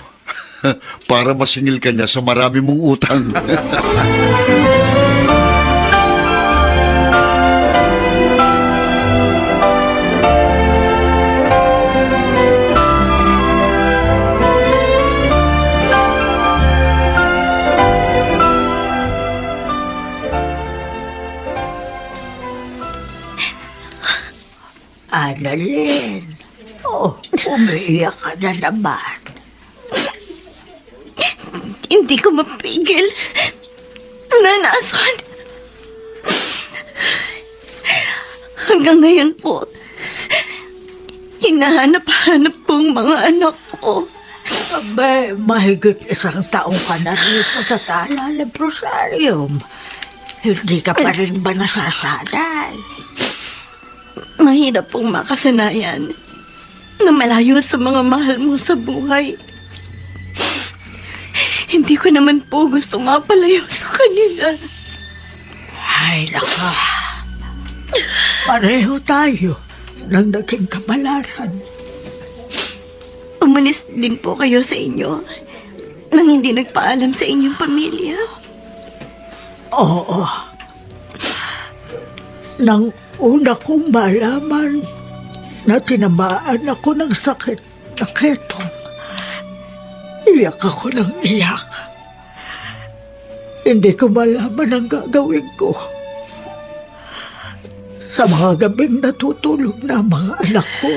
Para masingil ka niya sa marami mong utang. Annalyn, umiiyak ka na naman. Hindi ko mapigil. Nanason. Hanggang ngayon po, hinahanap-hanap po ang mga anak ko. Abay, mahigit 1 taong ka na rito sa Tala Leprosarium. Hindi ka pa rin ba nasasanay? Mahirap pong makasanayan na malayo sa mga mahal mo sa buhay. Hindi ko naman po gusto mapalayo sa kanila. Ay, naka. Pareho tayo ng naging kamalaran. Umalis din po kayo sa inyo nang hindi nagpaalam sa inyong pamilya. Oo. Nang una kong malaman na tinamaan ako ng sakit na ketong, iyak ako ng iyak. Hindi ko malaman ang gagawin ko. Sa mga gabing natutulog na ang mga anak ko,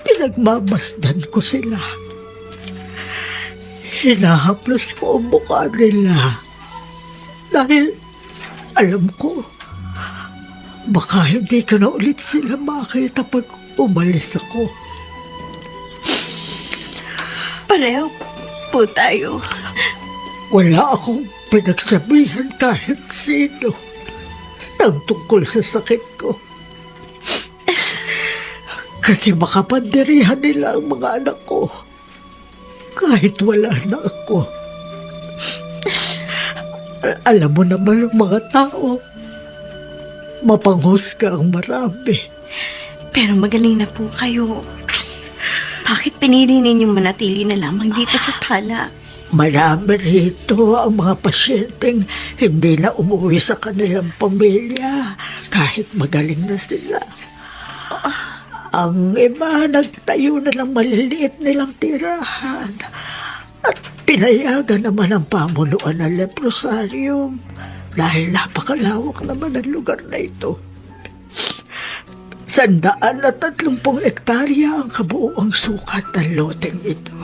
pinagmamasdan ko sila. Hinahaplos ko ang mukha nila dahil alam ko baka hindi ko na ulit sila makita pag umalis ako. Pareho po tayo. Wala akong pinagsabihan kahit sino ng tungkol sa sakit ko. Kasi makapandirihan nila ang mga anak ko kahit wala na ako. Alam mo naman ang mga tao, mapanghusga ang marami. Pero magaling na po kayo. Bakit pinili ninyong manatili na lamang dito sa Tala? Marami rito ang mga pasyenteng hindi na umuwi sa kanilang pamilya kahit magaling na sila. Ang iba nagtayo na ng maliliit nilang tirahan at pinayagan naman ang pamunuan ng leprosarium dahil napakalawak naman ang lugar na ito. 130 hektarya ang kabuuang sukat ng loteng ito.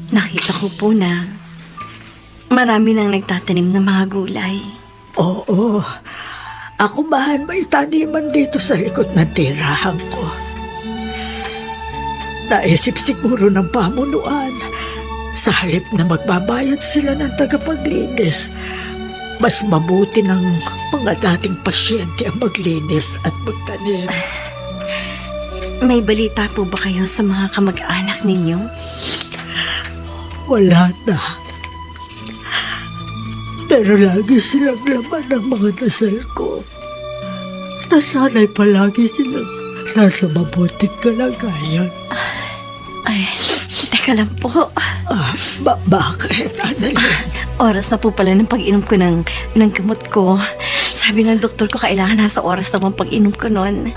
Nakita ko po na marami nang nagtatanim ng mga gulay. Oo, ako man may taniman dito sa likod ng tirahan ko. Naisip siguro ng pamunuan, sa halip na magbabayad sila ng tagapaglinis, mas mabuti ng mga dating pasyente ang maglinis at magtanim. May balita po ba kayo sa mga kamag-anak ninyo? Wala na. Pero lagi silang laman ng mga dasal ko. Nasanay palagi silang nasa mabuting kalagayan. Ay, teka lang po. Bakit, Annalyn? Oras na po pala ng pag-inom ko ng gamot ko. Sabi ng doktor ko kailangan nasa oras na pag-inom ko nun.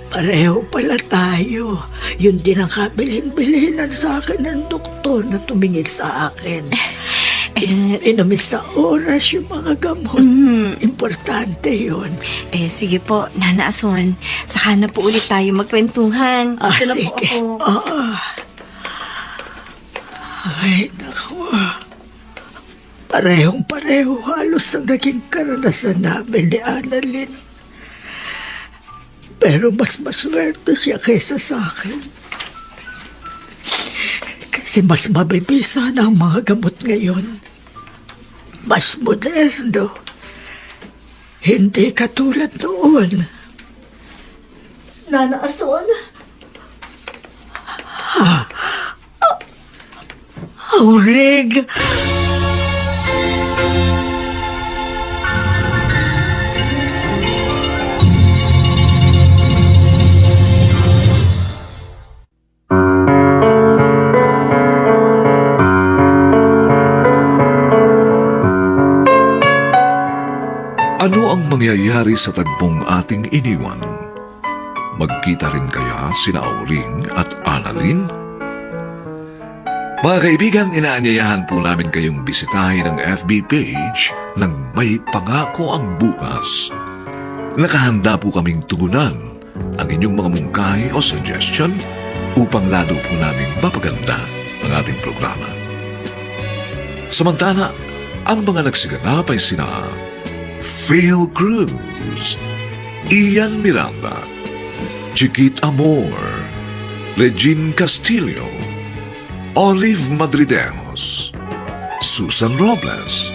Pareho pala tayo. Yun din ang kabilin-bilinan sa akin ng doktor na tumingin sa akin. Inumin sa oras yung mga gamot. Importante yun. Sige po, Nana Ason. Saka na po ulit tayo magkwentuhan. Dito na po Sige. ako. Ay, naku. Parehong-pareho halos ang naging karanasan namin ni Annalyn. Pero mas maswerte siya kaysa sa akin. Kasi mas mabibisa na ang mga gamot ngayon. Mas moderno. Hindi katulad noon. Nana Ason, Aurig! Ano ang mangyayari sa tagpong ating iniwan? Magkita rin kaya sina Auring at Annalyn? Mga kaibigan, inaanyayahan po namin kayong bisitahin ang FB page ng May Pangako ang Bukas. Nakahanda po kaming tugunan ang inyong mga mungkahi o suggestion upang lalo po namin mapaganda ang ating programa. Samantala, ang mga nagsiganap ay sina Phil Cruz, Ian Miranda, Chiquit Amor, Regine Castillo, Olive Madridejos, Susan Robles,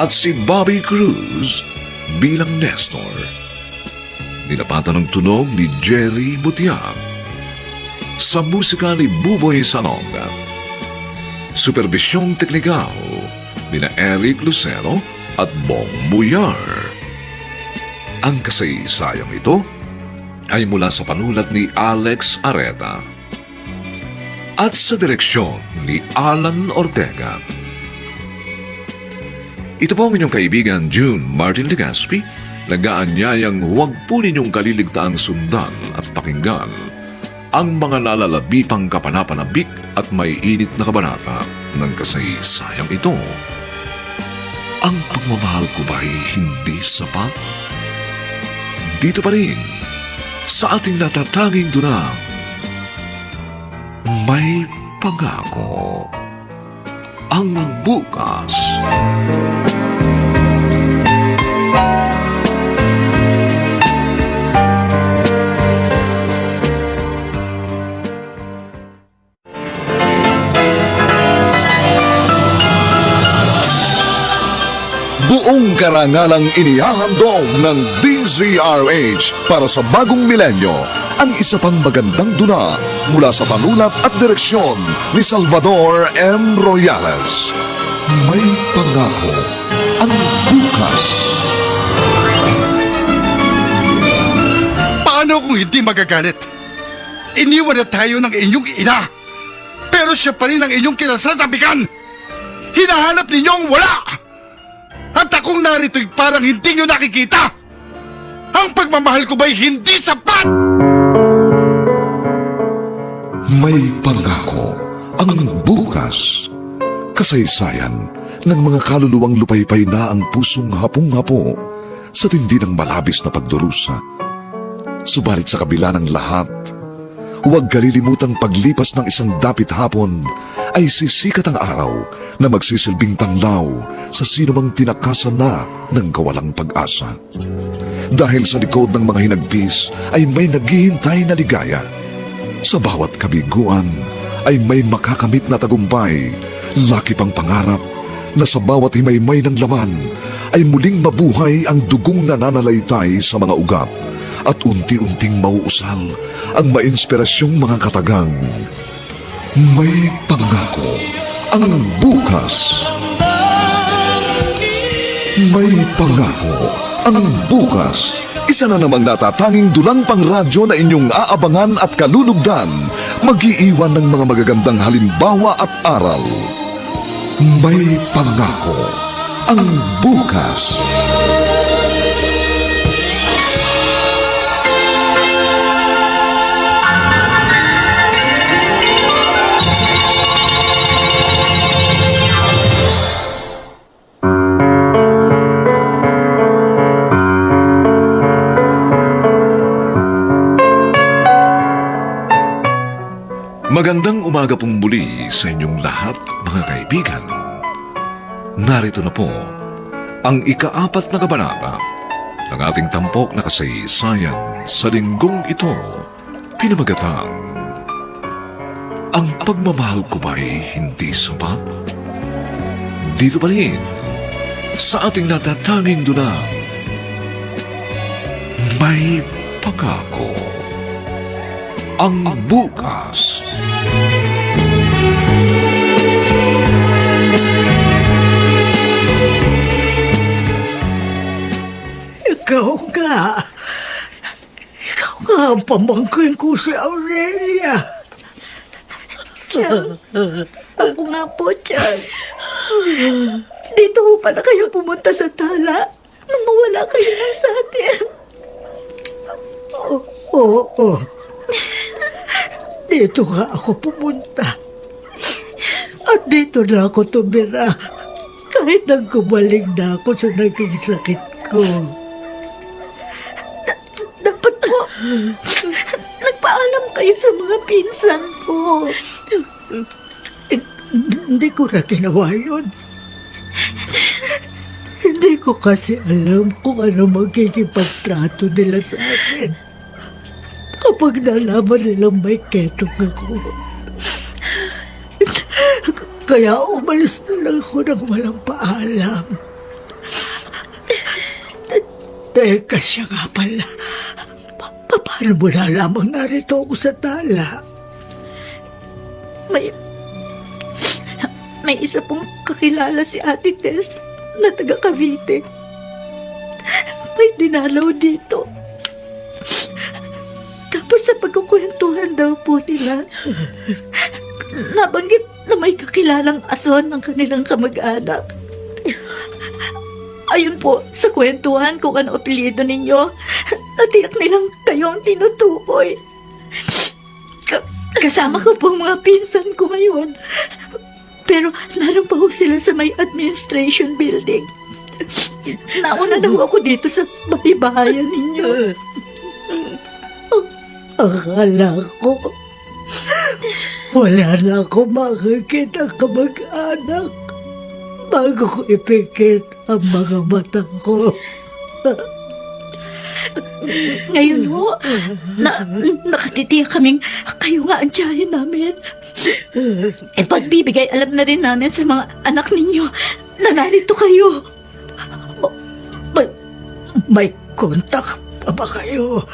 at si Bobby Cruz bilang Nestor. Nilapatan ng tunog ni Jerry Butiak. Sa musika ni Buboy Salonga. Supervisyong teknikal ni na Eric Lucero at Bong Buyar. Ang kasaysayang ito ay mula sa panulat ni Alex Areta at sa direksyon ni Alan Ortega. Ito po ang inyong kaibigan June Martin Legaspi, nag-aanyayang huwag po ninyong kaliligtaang sundan at pakinggan ang mga nalalabipang kapanapanabik at may init na kabanata ng kasaysayang ito. Ang pagmamahal ko ba'y hindi sapat? Dito pa rin, sa ating natatanging duna, May Pangako ang Bukas. Buong karangalang inihahandog ng DZRH para sa bagong milenyo ang isa pang magandang duna mula sa panulat at direksyon ni Salvador M. Royales. May Pangako ang Bukas. Paano kung hindi magagalit? Iniwan na tayo ng inyong ina. Pero siya pa rin ang inyong kinasasabikan. Hinahanap ninyong wala. At akong narito'y parang hindi nyo nakikita. Ang pagmamahal ko ba'y hindi sapat? May Pangako ang Bukas. Kasaysayan ng mga kaluluwang lupaypay na ang pusong hapong-hapo sa tindi ng malabis na pagdurusa. Subalit sa kabila ng lahat, huwag kalilimutang paglipas ng isang dapit hapon ay sisikat ang araw na magsisilbing tanglaw sa sinumang tinakasan na ng kawalang pag-asa. Dahil sa likod ng mga hinagpis ay may naghihintay na ligaya. Sa bawat kabiguan ay may makakamit na tagumpay, laki pang pangarap na sa bawat himaymay ng laman ay muling mabuhay ang dugong nananalaytay sa mga ugat at unti-unting mauusal ang mainspirasyong mga katagang. May Pangako ang Bukas. May Pangako ang Bukas. Isa na namang natatanging dulang pang radyo na inyong aabangan at kalulugdan, mag-iiwan ng mga magagandang halimbawa at aral. May Pangako ang Bukas. Magandang umaga pong muli sa inyong lahat, mga kaibigan. Narito na po ang ika-4 na kabanata ng ating tampok na kasaysayan sa linggong ito, pinamagatang Ang Pagmamahal Ko Ba'y Hindi Sapat? Dito pa rin sa ating natatanging duna, May Pangako ang Bukas. Ikaw nga. Ikaw nga ang pamangkin ko si Aurelia. Ako nga po, Chang. Dito ho pala kayo pumunta sa tala nung mawala kayo na sa atin. Oo. Dito nga ako pumunta. At dito na ako tumira. Kahit nang gumaling na ako sa naging sakit ko. Dapat po, nagpaalam kayo sa mga pinsan ko. Hindi ko na ginawa yun. Hindi ko kasi alam kung ano magiging pagtrato nila sa akin. Kapag nalaman nilang may ketong ako. Kaya umalis na lang ako nang walang paalam. Teka siya nga pala. Paano mo nalamang narito ako sa tala? May isa pong kakilala si Ate Tess na taga Cavite. May dinalaw dito. Tapos sa pagkukwentuhan daw po nila, nabanggit na may kakilalang ason ng kanilang kamag-anak. Ayun po, sa kwentuhan kung ano apelyido ninyo, natiyak nilang kayo ang tinutukoy. Kasama ko po mga pinsan ko ngayon. Pero naroon pa ho sila sa may administration building. Nauna na ho ako dito sa bahay-bahayan ninyo. Akala ko, wala na ako makikita kamag-anak bago ko ipikit ang mga mata ko. Ngayon ho, nakatitiyak kaming kayo nga ang tiyahin namin. E pagbibigay, alam na rin namin sa mga anak ninyo na narito kayo. May kontak pa ba kayo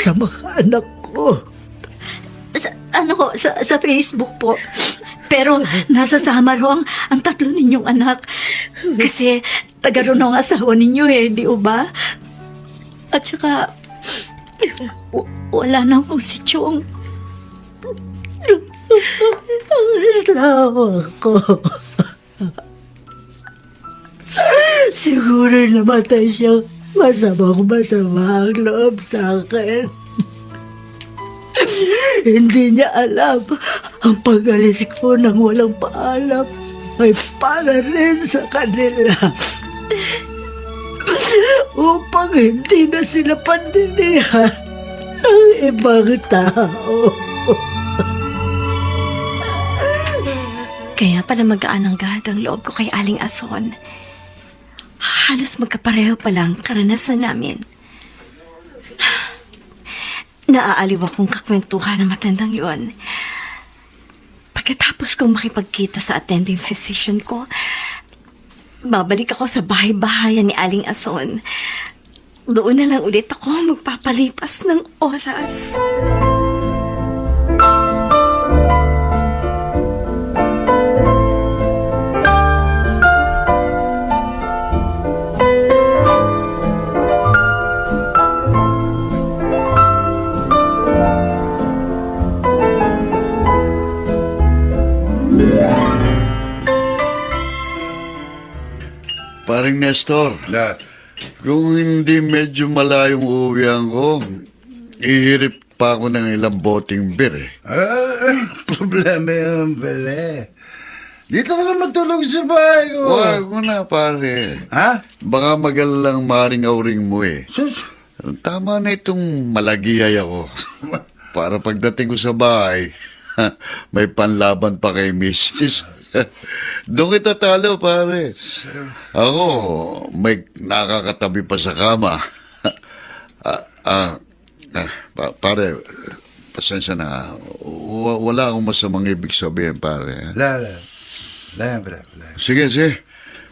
sa mga anak ko? Sa Facebook po. Pero nasa Samar ho ang tatlo ninyong anak. Kasi taga ron ang asawa ninyo hindi ba? At saka, wala na po si Chong. Tawa ko. Siguro namatay siyang masama ang loob sa akin. Hindi niya alam ang pag-alis ko nang walang paalam ay para rin sa kanila. Upang hindi na sila pandinihan ng ibang tao. Kaya pala magaan ang gahad ang loob ko kay Aling Ason. Halos magkapareho palang karanasan namin. Naaaliw akong kakwentuhan ng matandang yon. Pagkatapos kong makipagkita sa attending physician ko, babalik ako sa bahay-bahayan ni Aling Ason. Doon na lang ulit ako magpapalipas ng oras. Paring Nestor, kung hindi medyo malayong uuwihan ko, ihirip pa ako ng ilang boteng beer Problema yung bele. Dito ka lang matulog sa bahay ko. Wag mo na, pare. Ha? Baka magalang maring auring mo Sus? Tama na itong malagiyay ako. Para pagdating ko sa bahay, may panlaban pa kay Mrs. Doon kita talo, pare. Ako, may nakakatabi pa sa kama. Pare, pasensya na. Wala akong masamang ibig sabihin, pare. Wala. Sige.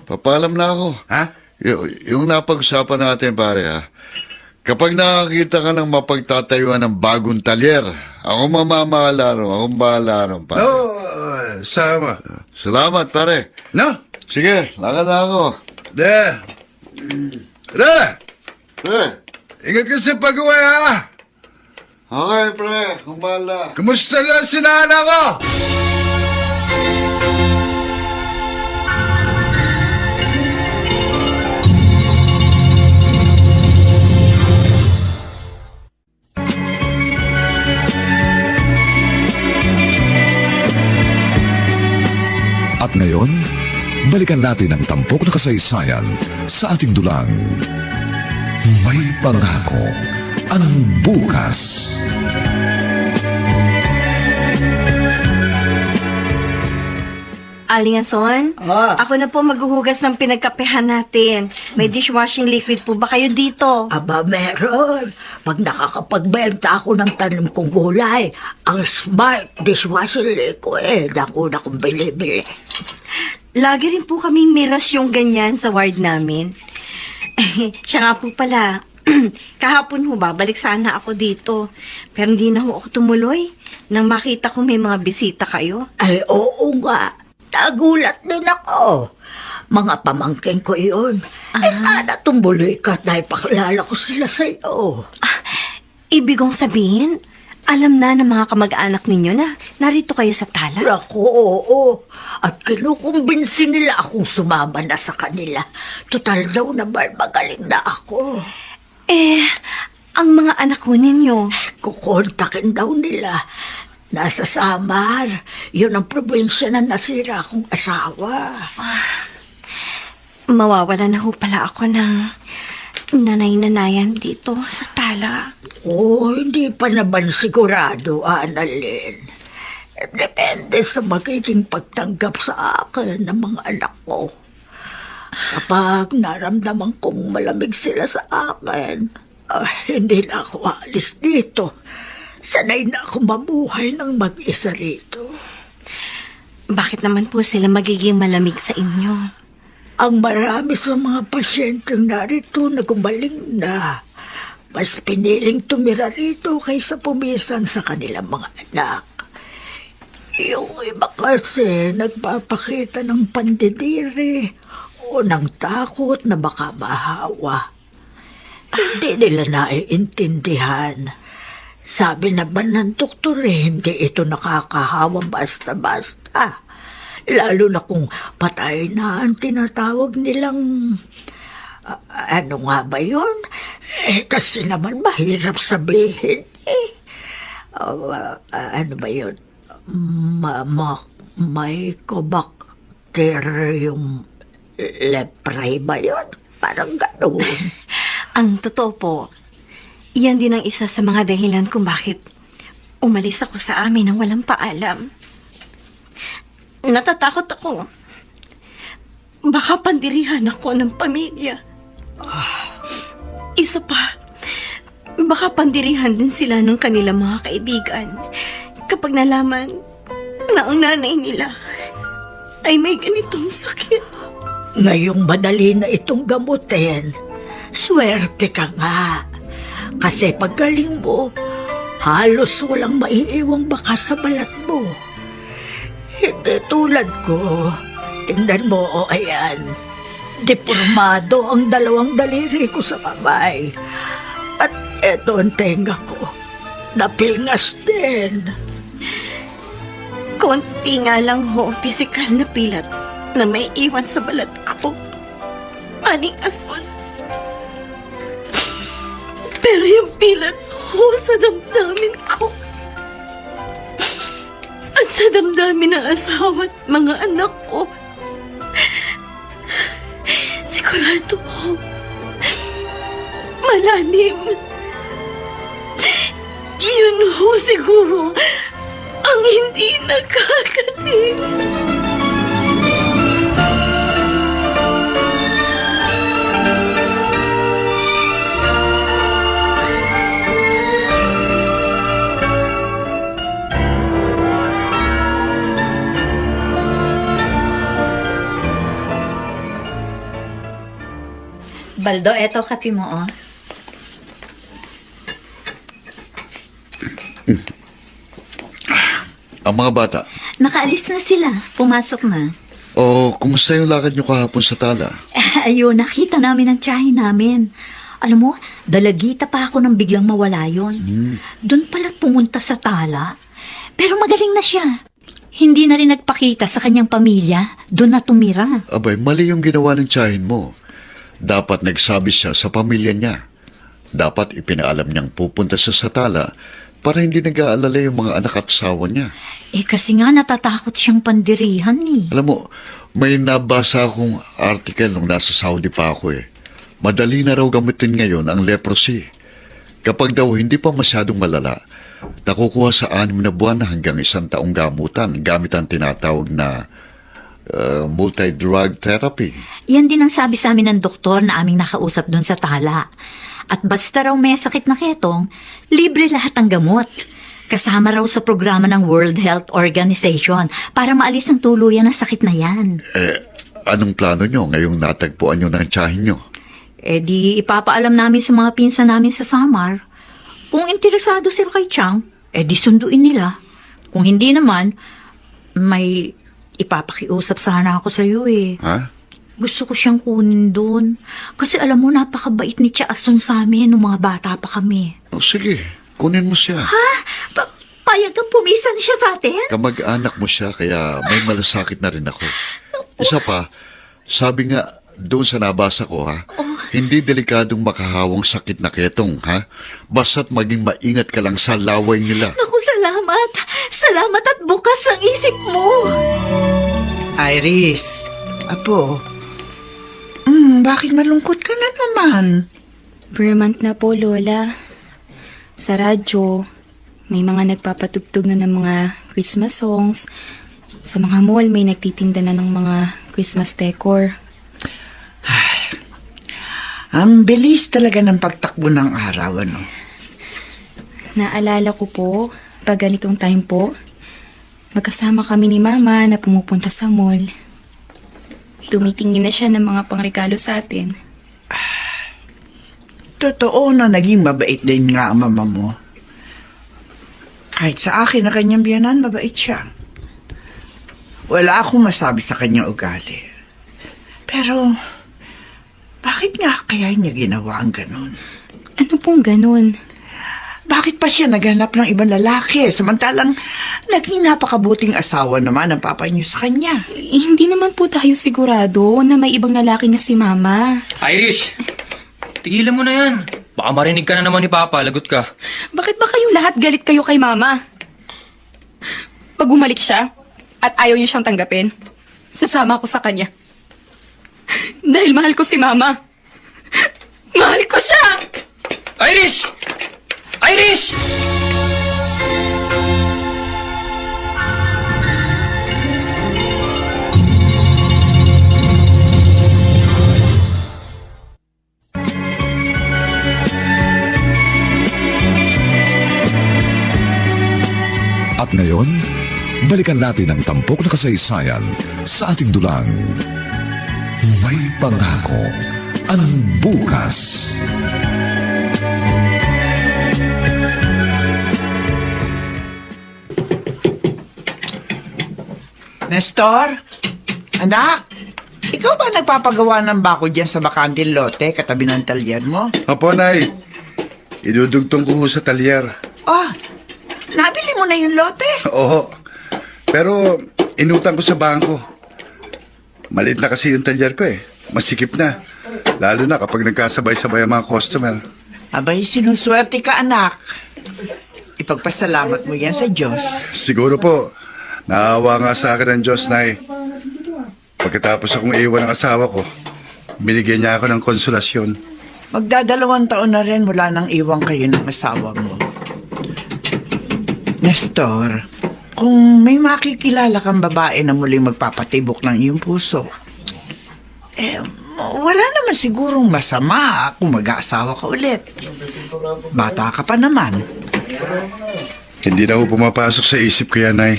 Papalam na ako. Ha? Yung napag-usapan natin, pare, Kapag nakakita ka ng mapagtatayuan ng bagong talyer, ako mamamahala ron. Akong bahala ron, pare. Sama. Salamat, pare. No? Sige, lakad na ako. De. De! Pre, Ingat ka sa pag-uwi, ha? okay, pre. Akong bahala. Kumusta na si nana ko? At ngayon, balikan natin ang tampok na kasaysayan sa ating dulang. May pangako ang bukas. Alingason, ako na po maghuhugas ng pinagkapehan natin. May dishwashing liquid po ba kayo dito? Aba, meron. Pag nakakapagbenta ako ng tanim kong gulay, ang Smart Dishwashing Liquid ang una kong binibili. Lagi rin po kaming miras yung ganyan sa ward namin. Siya nga po pala, kahapon ho babalik sana ako dito. Pero hindi na ho ako tumuloy nang makita ko may mga bisita kayo. Ay, oo nga. Nagulat din ako. Mga pamangkin ko yun. Ay, sana tumuloy ka dahil pakilala ko sila sa'yo. Ibig kong sabihin, alam na ng mga kamag-anak ninyo na narito kayo sa tala? Naku, oo. At kinukumbinsi nila akong sumama na sa kanila. Total daw naman magaling na ako. Ang mga anak ko ninyo. Kukontakin daw nila. Nasa Samar. Yun ang probinsya na nasira akong asawa. Mawawala na ho pala ako ng nanay-nanayan dito sa tala. Oh, hindi pa naman sigurado, Annalyn. Depende sa magiging pagtanggap sa akin ng mga anak ko. Kapag naramdaman kong malamig sila sa akin, hindi na ako alis dito. Sanay na ako mabuhay ng mag-isa rito. Bakit naman po sila magiging malamig sa inyo? Ang marami sa mga pasyenteng narito na gumaling na. Mas piniling tumira rito kaysa pumisan sa kanilang mga anak. Yung iba kasi nagpapakita ng pandidiri o ng takot na baka mahawa. Hindi nila naiintindihan. Sabi naman ng doktor hindi ito nakakahawa basta-basta. Lalo na kung patay na ang tinatawag nilang... ano nga ba yun? Kasi naman mahirap sabihin ano ba yun? Mycobacterium leprae ba yun? Parang gano'n. Ang totoo po, yan din ang isa sa mga dahilan kung bakit umalis ako sa amin nang walang paalam. Natatakot ako. Baka pandirihan ako ng pamilya. Isa pa, baka pandirihan din sila ng kanilang mga kaibigan kapag nalaman na ang nanay nila ay may ganitong sakit. Ngayong madali na itong gamutin, swerte ka nga. Kasi paggaling mo, halos walang maiiwang baka sa balat mo. Hindi tulad ko. Tingnan mo, ayan. Depormado ang dalawang daliri ko sa kamay. At eto ang tenga ko. Napingas din. Konti nga lang ho, pisikal na pilat na may iwan sa balat ko. Aling ason. Pero yung pilat ho sa damdamin ko. At sa damdamin ng asawa at mga anak ko. Sigurado ho. Malalim. Yun ho siguro ang hindi nakakating. Baldo, eto kati mo, oh. Ang mga bata, Nakaalis na sila. Pumasok na. kumusta yung lakad nyo kahapon sa tala? Ayun, nakita namin ang tiyahin namin. Alam mo, dalagita pa ako nang biglang mawala yon. Doon pala pumunta sa tala. Pero magaling na siya. Hindi na rin nagpakita sa kanyang pamilya. Doon na tumira. Abay, mali yung ginawa ng tiyahin mo. Dapat nagsabi siya sa pamilya niya. Dapat ipinaalam niyang pupunta siya sa tala para hindi nag-aalala yung mga anak at asawa niya. Kasi nga natatakot siyang pandirihan eh. Alam mo, may nabasa akong article nung nasa Saudi pa ako eh. Madali na raw gamutin ngayon ang leprosy. Kapag daw hindi pa masyadong malala, nakukuha sa 6 na buwan hanggang 1 taong gamutan gamit ang tinatawag na multi-drug therapy. Yan din ang sabi sa amin ng doktor na aming nakausap doon sa tala. At basta raw may sakit na ketong, libre lahat ang gamot. Kasama raw sa programa ng World Health Organization para maalis ang tuluyan ng sakit na yan. Anong plano nyo ngayong natagpuan nyo ng tiyahin nyo? Di ipapaalam namin sa mga pinsan namin sa Samar. Kung interesado sila kay Chang, di sunduin nila. Kung hindi naman, may ipapakiusap sana ako sa iyo eh. Ha? Gusto ko siyang kunin doon. Kasi alam mo, napakabait ni Tia Aston sa amin nung mga bata pa kami. Sige, kunin mo siya. Payag kang pumisan siya sa atin? Kamag-anak mo siya kaya may malasakit na rin ako. Isa pa, sabi nga doon sa nabasa ko hindi delikadong makahawang sakit na ketong Basta't maging maingat ka lang sa laway nila. Naku, salamat. Salamat at bukas ang isip mo. Iris, apo. Bakit malungkot ka na naman? Per month na po, Lola. Sa radyo, may mga nagpapatugtog na ng mga Christmas songs. Sa mga mall, may nagtitinda na ng mga Christmas decor. Ang bilis talaga ng pagtakbo ng araw, ano? Naalala ko po, pag ganitong time po, magkasama kami ni Mama na pumupunta sa mall. Tumitingin na siya ng mga pangregalo sa atin. Totoo na naging mabait din nga ang mama mo. Kahit sa akin na kanyang biyanan, mabait siya. Wala akong masabi sa kanyang ugali. Pero, bakit nga kaya niya ginawa ang ganun? Ano pong ganun? Bakit pa siya naghanap ng ibang lalaki samantalang naging napakabuting asawa naman ang papa niyo sa kanya? Hindi naman po tayo sigurado na may ibang lalaki na si Mama. Irish! Tigilan mo na yan. Baka marinig ka na naman ni Papa, lagot ka. Bakit ba kayong lahat galit kayo kay Mama? Pag bumalik siya at ayaw niyo siyang tanggapin, sasama ako sa kanya. Dahil mahal ko si Mama. Mahal ko siya! Irish! Irish! At ngayon, balikan natin ang tampok na kasaysayan sa ating dulang. May pangako ang bukas. Nestor? Anak? Ikaw ba nagpapagawa ng bako dyan sa bakanting lote katabi ng talyer mo? Opo, Nay. Idudugtong ko ho sa talyer. Nabili mo na yung lote? Oo. Pero inutang ko sa bangko. Maliit na kasi yung talyer ko eh. Masikip na. Lalo na kapag nagkasabay-sabay ang mga customer. Abay, sinuswerte ka, anak. Ipagpasalamat mo yan sa Diyos. Siguro po, naawa nga sa akin ang Diyos, Nay. Pagkatapos akong iwan ng asawa ko, binigyan niya ako ng konsolasyon. Magdadalawang taon na rin mula nang iwan kayo ng asawa mo. Nestor, kung may makikilala kang babae na muling magpapatibok ng iyong puso, wala naman sigurong masama kung mag-aasawa ka ulit. Bata ka pa naman. Hindi na ho pumapasok sa isip ko yan, Nay.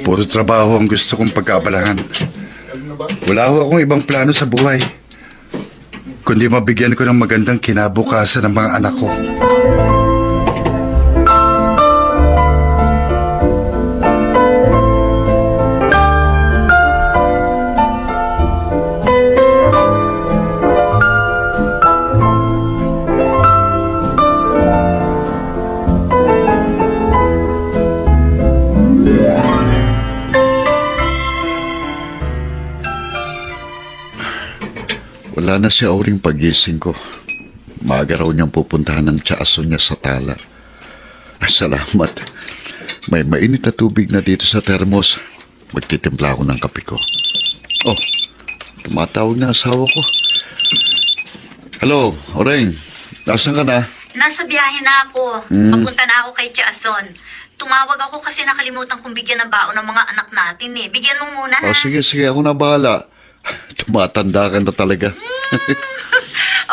Puro trabaho ang gusto kong pagkabalangan. Wala ho akong ibang plano sa buhay, kundi mabigyan ko ng magandang kinabukasan ng mga anak ko. Wala na si Auring pagising ko. Maaga raw niyang pupuntahan ng tiyaaso niya sa tala. Ay, salamat. May mainit na tubig na dito sa termos. Magtitimpla ako ng kape ko. Oh, tumatawag na asawa ko. Hello, Auring. Nasaan ka na? Nasa biyahe na ako. Papunta na ako kay Tiason. Tumawag ako kasi nakalimutan kong bigyan ng baon ng mga anak natin eh. Bigyan mo muna ha. Oh, sige, ako na bahala. Tumatanda ka na talaga.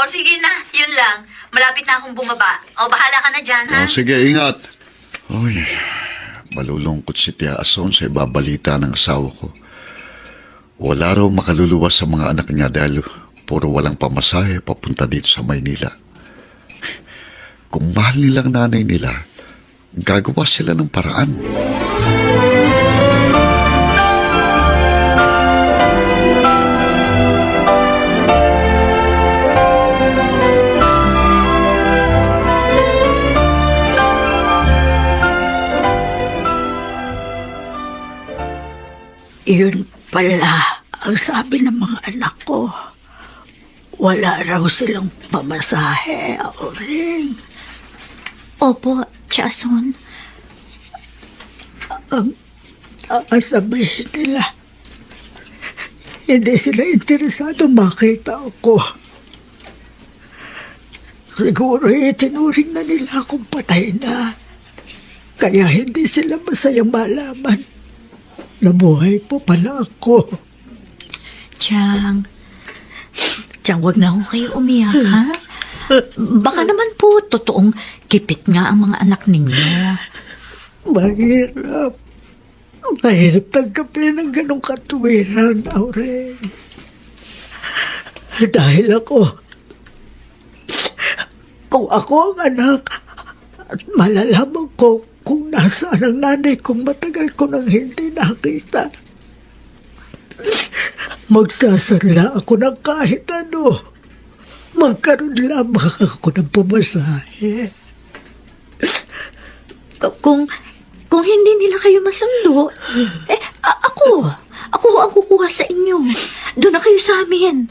O sige na, yun lang. Malapit na akong bumaba. O bahala ka na dyan ha. Oh, sige, ingat. Uy, malulungkot si Tia Ason sa ibabalita ng asawa ko. Wala raw makaluluwas sa mga anak niya dahil puro walang pamasahe papunta dito sa Maynila. Kung mahal nilang nanay nila, gagawa sila ng paraan. Yun pala ang sabi ng mga anak ko. Wala raw silang pamasahe, Auring. Opo, Tiason. Ang sabihin nila, hindi sila interesado makita ako. Siguro itinuring na nila akong patay na. Kaya hindi sila masayang malaman na buhay po pala ako. Tiang, wag na ho kayo umiyak, ha? Baka naman po, totoong kipit nga ang mga anak ninyo. Mahirap. Mahirap tanggapin ng ganong katuwiran, Auring. Dahil kung ako ang anak at malalaman ko kung nasaan ang nanay kong matagal ko nang hindi nakita, magsasanla ako ng kahit ano. Magkaroon lamang ako ng pamasahe. Kung hindi nila kayo masundo, ako ang kukuha sa inyo. Doon na kayo sa amin.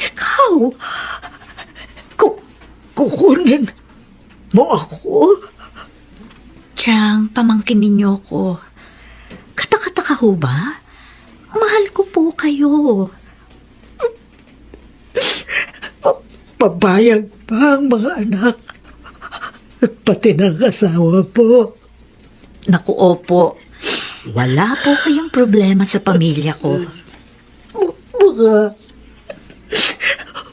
Ikaw, kukunin mo ako? Tiang, pamangkin ninyo ko. Katakataka ho ba? Mahal ko po kayo. Pabayag pa ang mga anak at pati ng asawa po. Naku, opo. Wala po kayong problema sa pamilya ko.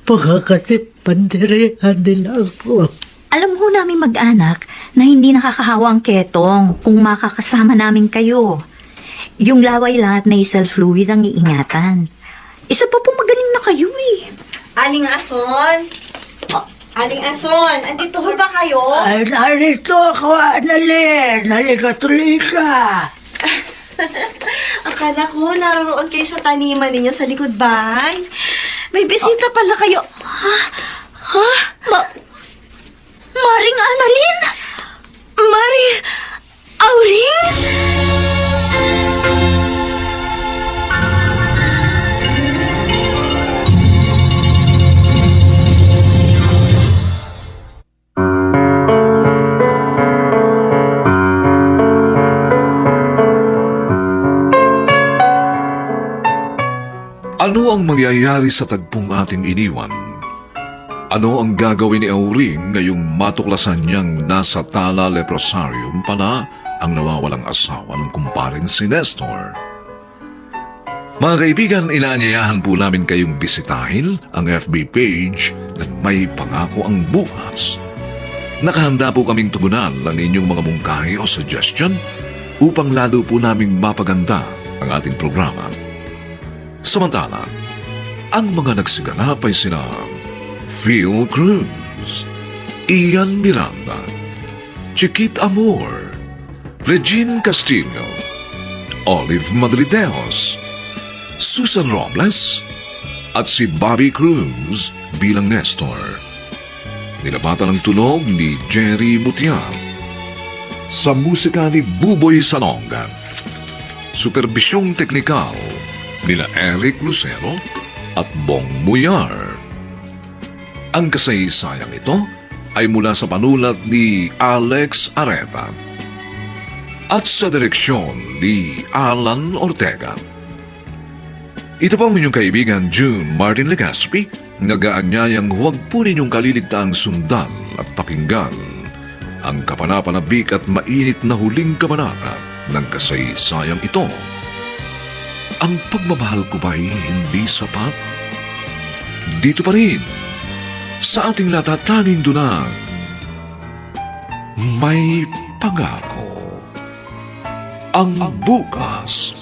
Baka kasi pandirihan nila ako. Alam ho namin mag-anak na hindi nakakahawa ang ketong kung makakasama namin kayo. Yung laway lang at nasal fluid ang iingatan. Isa pa po magaling na kayo eh. Aling Ason? Aling Ason, andito ho ba kayo? Ay, narito ako, Annalyn. Halika, tuloy ka. Akala ko naroon kayo sa taniman ninyo sa likod bahay. May bisita pala kayo. Ha? Maring Annalyn? Auring? Ano ang mangyayari sa tagpong ating iniwan? Ano ang gagawin ni Auring ngayong matuklasan niyang nasa Tala Leprosarium pala ang nawawalang asawa ng kumparing si Nestor? Mga kaibigan, inaanyayahan po namin kayong bisitahin ang FB page ng May Pangako ang Bukas. Nakahanda po kaming tugunan ang inyong mga mungkahi o suggestion upang lalo po naming mapaganda ang ating programa. Samantala, ang mga nagsiganap ay sina Phil Cruz, Ian Miranda, Chiquit Amor, Regine Castillo, Olive Madrideos, Susan Robles, at si Bobby Cruz bilang Nestor. Nilapatan ng tunog ni Jerry Butian. Sa musika ni Buboy Salonga. Superbisyong teknikal nila Eric Lucero at Bong Muyar. Ang kasaysayang ito ay mula sa panulat ni Alex Areta at sa direksyon ni Alan Ortega. Ito po ang inyong kaibigan June Martin Legaspi, nag-aanyayang huwag po ninyong kaliligtaang sundan at pakinggan ang kapanapanabik at mainit na huling kabanata ng kasaysayang ito. Ang pagmamahal ko ba'y hindi sapat? Dito pa rin, sa ating natatanging dunang, may pangako. Ang bukas.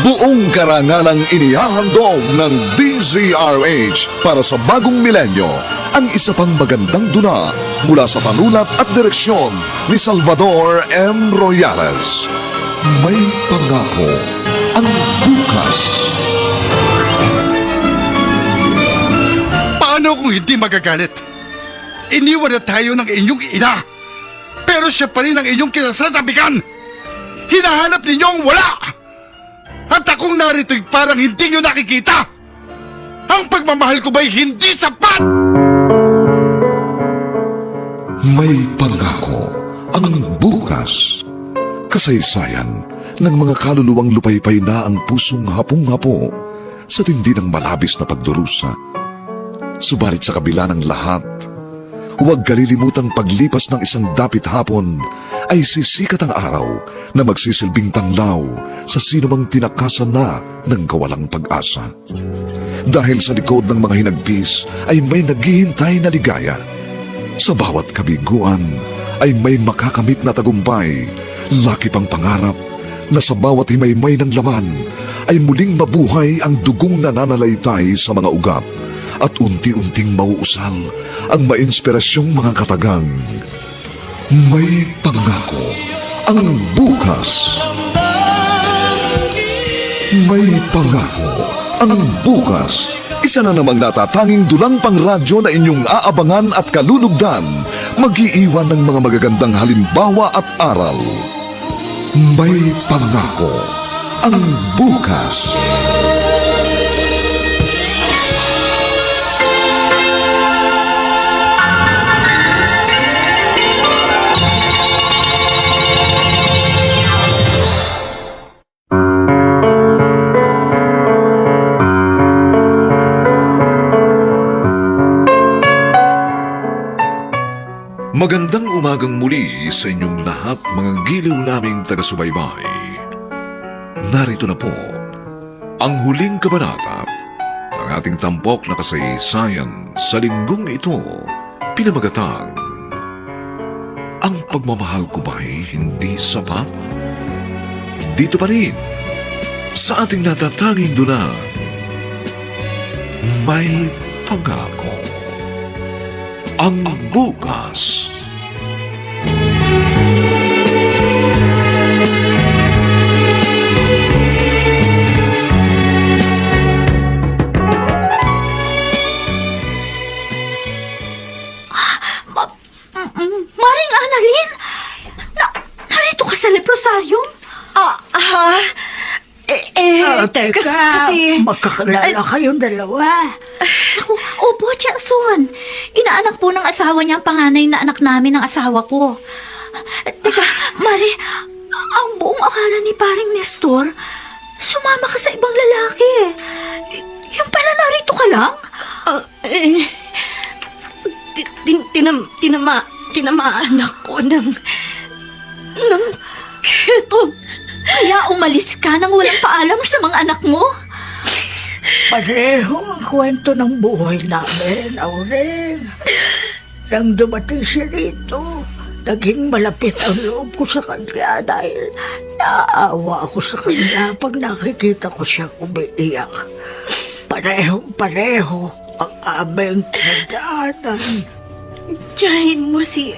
Buong karangalang inihahandog ng DZRH para sa bagong milenyo ang isa pang magandang dula mula sa panulat at direksyon ni Salvador M. Royales. May pangako ang bukas. Paano kung hindi magagalit? Iniwan na tayo ng inyong ina. Pero siya pa rin ang inyong kinasasabikan. Hinahanap ninyong wala. At akong narito'y parang hindi nyo nakikita. Ang pagmamahal ko ba'y hindi sapat? May pangako ang bukas. Kasaysayan ng mga kaluluwang lupaypay na ang pusong hapong-hapo sa tindi ng malabis na pagdurusa. Subalit sa kabila ng lahat, huwag kalilimutang paglipas ng isang dapit hapon ay sisikat ang araw na magsisilbing tanglaw sa sinumang tinakasan na ng kawalang pag-asa. Dahil sa likod ng mga hinagpis ay may naghihintay na ligaya. Sa bawat kabiguan ay may makakamit na tagumpay, laki pang pangarap na sa bawat himaymay ng laman ay muling mabuhay ang dugong nananalaytay sa mga ugat at unti-unting mauusal ang mainspirasyong mga katagang. May pangako ang bukas. May pangako ang bukas. Isa na namang natatanging dulang pangradyo na inyong aabangan at kalulugdan, mag-iiwan ng mga magagandang halimbawa at aral. May pangako ang bukas. Magandang umagang muli sa inyong lahat, mga giliw naming taga-subaybay. Narito na po ang huling kabanata ng ating tampok na kasaysayan sa linggong ito, pinamagatang Ang pagmamahal ko ba'y hindi sapat? Dito pa rin, sa ating natatanging dunang, may pangako. Ang bukas. Maring Annalyn! Narito ka sa leprosarium? Teka, magkakalala kayong dalawa. Opo, Jason. Inaanak po ng asawa niya ang panganay na anak namin ng asawa ko. Teka, Mari, ang buong akala ni paring Nestor, sumama ka sa ibang lalaki. Yung pala narito ka lang? Tinamaan ako ng ketong. Kaya umalis ka nang walang paalam sa mga anak mo? Pareho ang kwento ng buhay namin, Aureng. Nang dumating siya rito, naging malapit ang loob ko sa kanya dahil naaawa ako sa kanya pag nakikita ko siyang umiiyak. Parehong-pareho ang aming pinagdaanan. Tiyahin mo si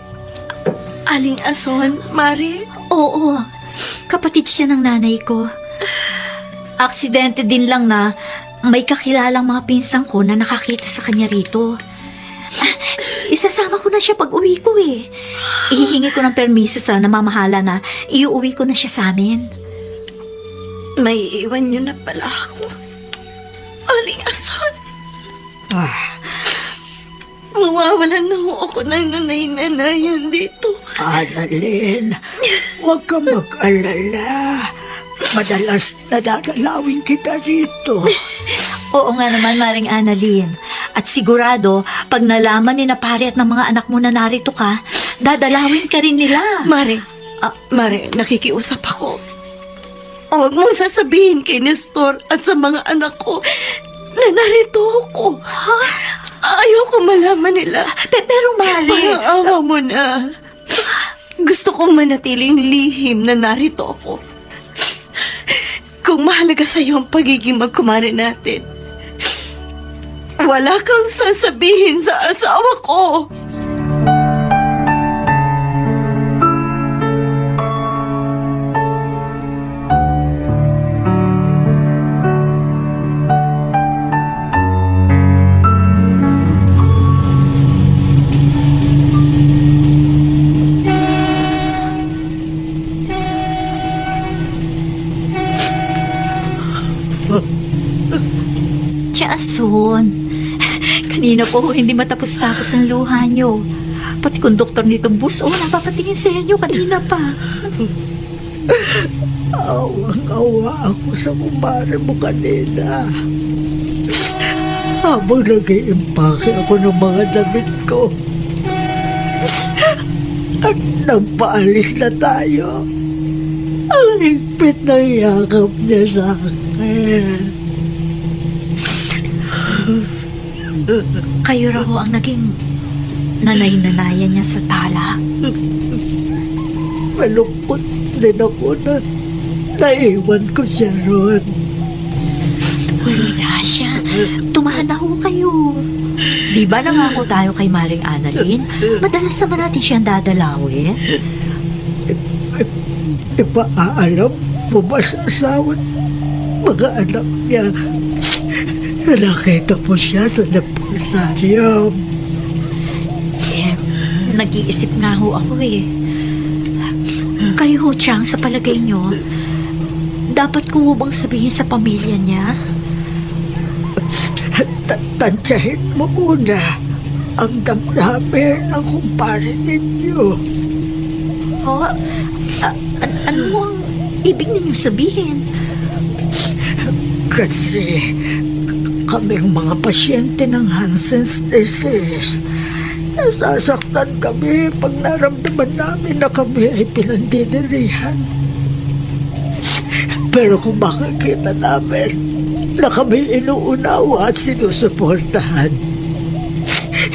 Aling Ason, Mari? Oo, kapatid siya ng nanay ko. Aksidente din lang na may kakilalang mga pinsang ko na nakakita sa kanya rito. Isasama ko na siya pag uwi ko eh. Ihihingi ko ng permiso sa namamahala na iuwi ko na siya sa amin. May iwan niyo na pala ako. Aling Ason. Mawawalan na ho ako ng nanay-nanayan dito. Annalyn, huwag ka mag-alala. Madalas nadadalawin kita rito. Oo nga naman, Maring Annalyn. At sigurado, pag nalaman ni na pare at ng mga anak mo na narito ka, dadalawin ka rin nila. Mare, nakikiusap ako. Huwag mong sasabihin kay Nestor at sa mga anak ko na narito ako. Ha? Ayoko malaman nila. Pero Mare... Parang awa mo na. Gusto kong manatiling lihim na narito ako. Kung mahalaga sa'yo ang pagiging magkumare natin, wala kang sasabihin sa asawa ko. Tiyason, kanina po hindi matapos-tapos ang luha niyo. Pati konduktor nitong bus, napapatingin sa inyo kanina pa. Awang-awa ako sa kumare mo kanina. Habang nag-iimpake ako ng mga damit ko. At nang paalis na tayo, ang higpit ng yakap niya sa akin. Kayo raw ang naging nanay-nanayan niya sa tala. Malungkot din ako na naiwan ko siya ron. Wala siya. Tumahan na ho kayo. Di ba nangako tayo kay Maring Annalyn? Madalas naman natin siyang dadalawin. Ipaalam mo ba sa asawa at mga anak niya na nakita po siya sa deposarium? Nag-iisip nga ho ako eh. Kayo ho, Chang, sa palagay nyo, dapat ko ho bang sabihin sa pamilya niya? Tansyahin mo muna ang damdamin ng kumpare ninyo. Ano ang ibig ninyong sabihin? Kasi kaming mga pasyente ng Hansen's disease, nasasaktan kami pag naramdaman namin na kami ay pinandidirihan. Pero kung makikita namin na kami inuunawa at sinusuportahan,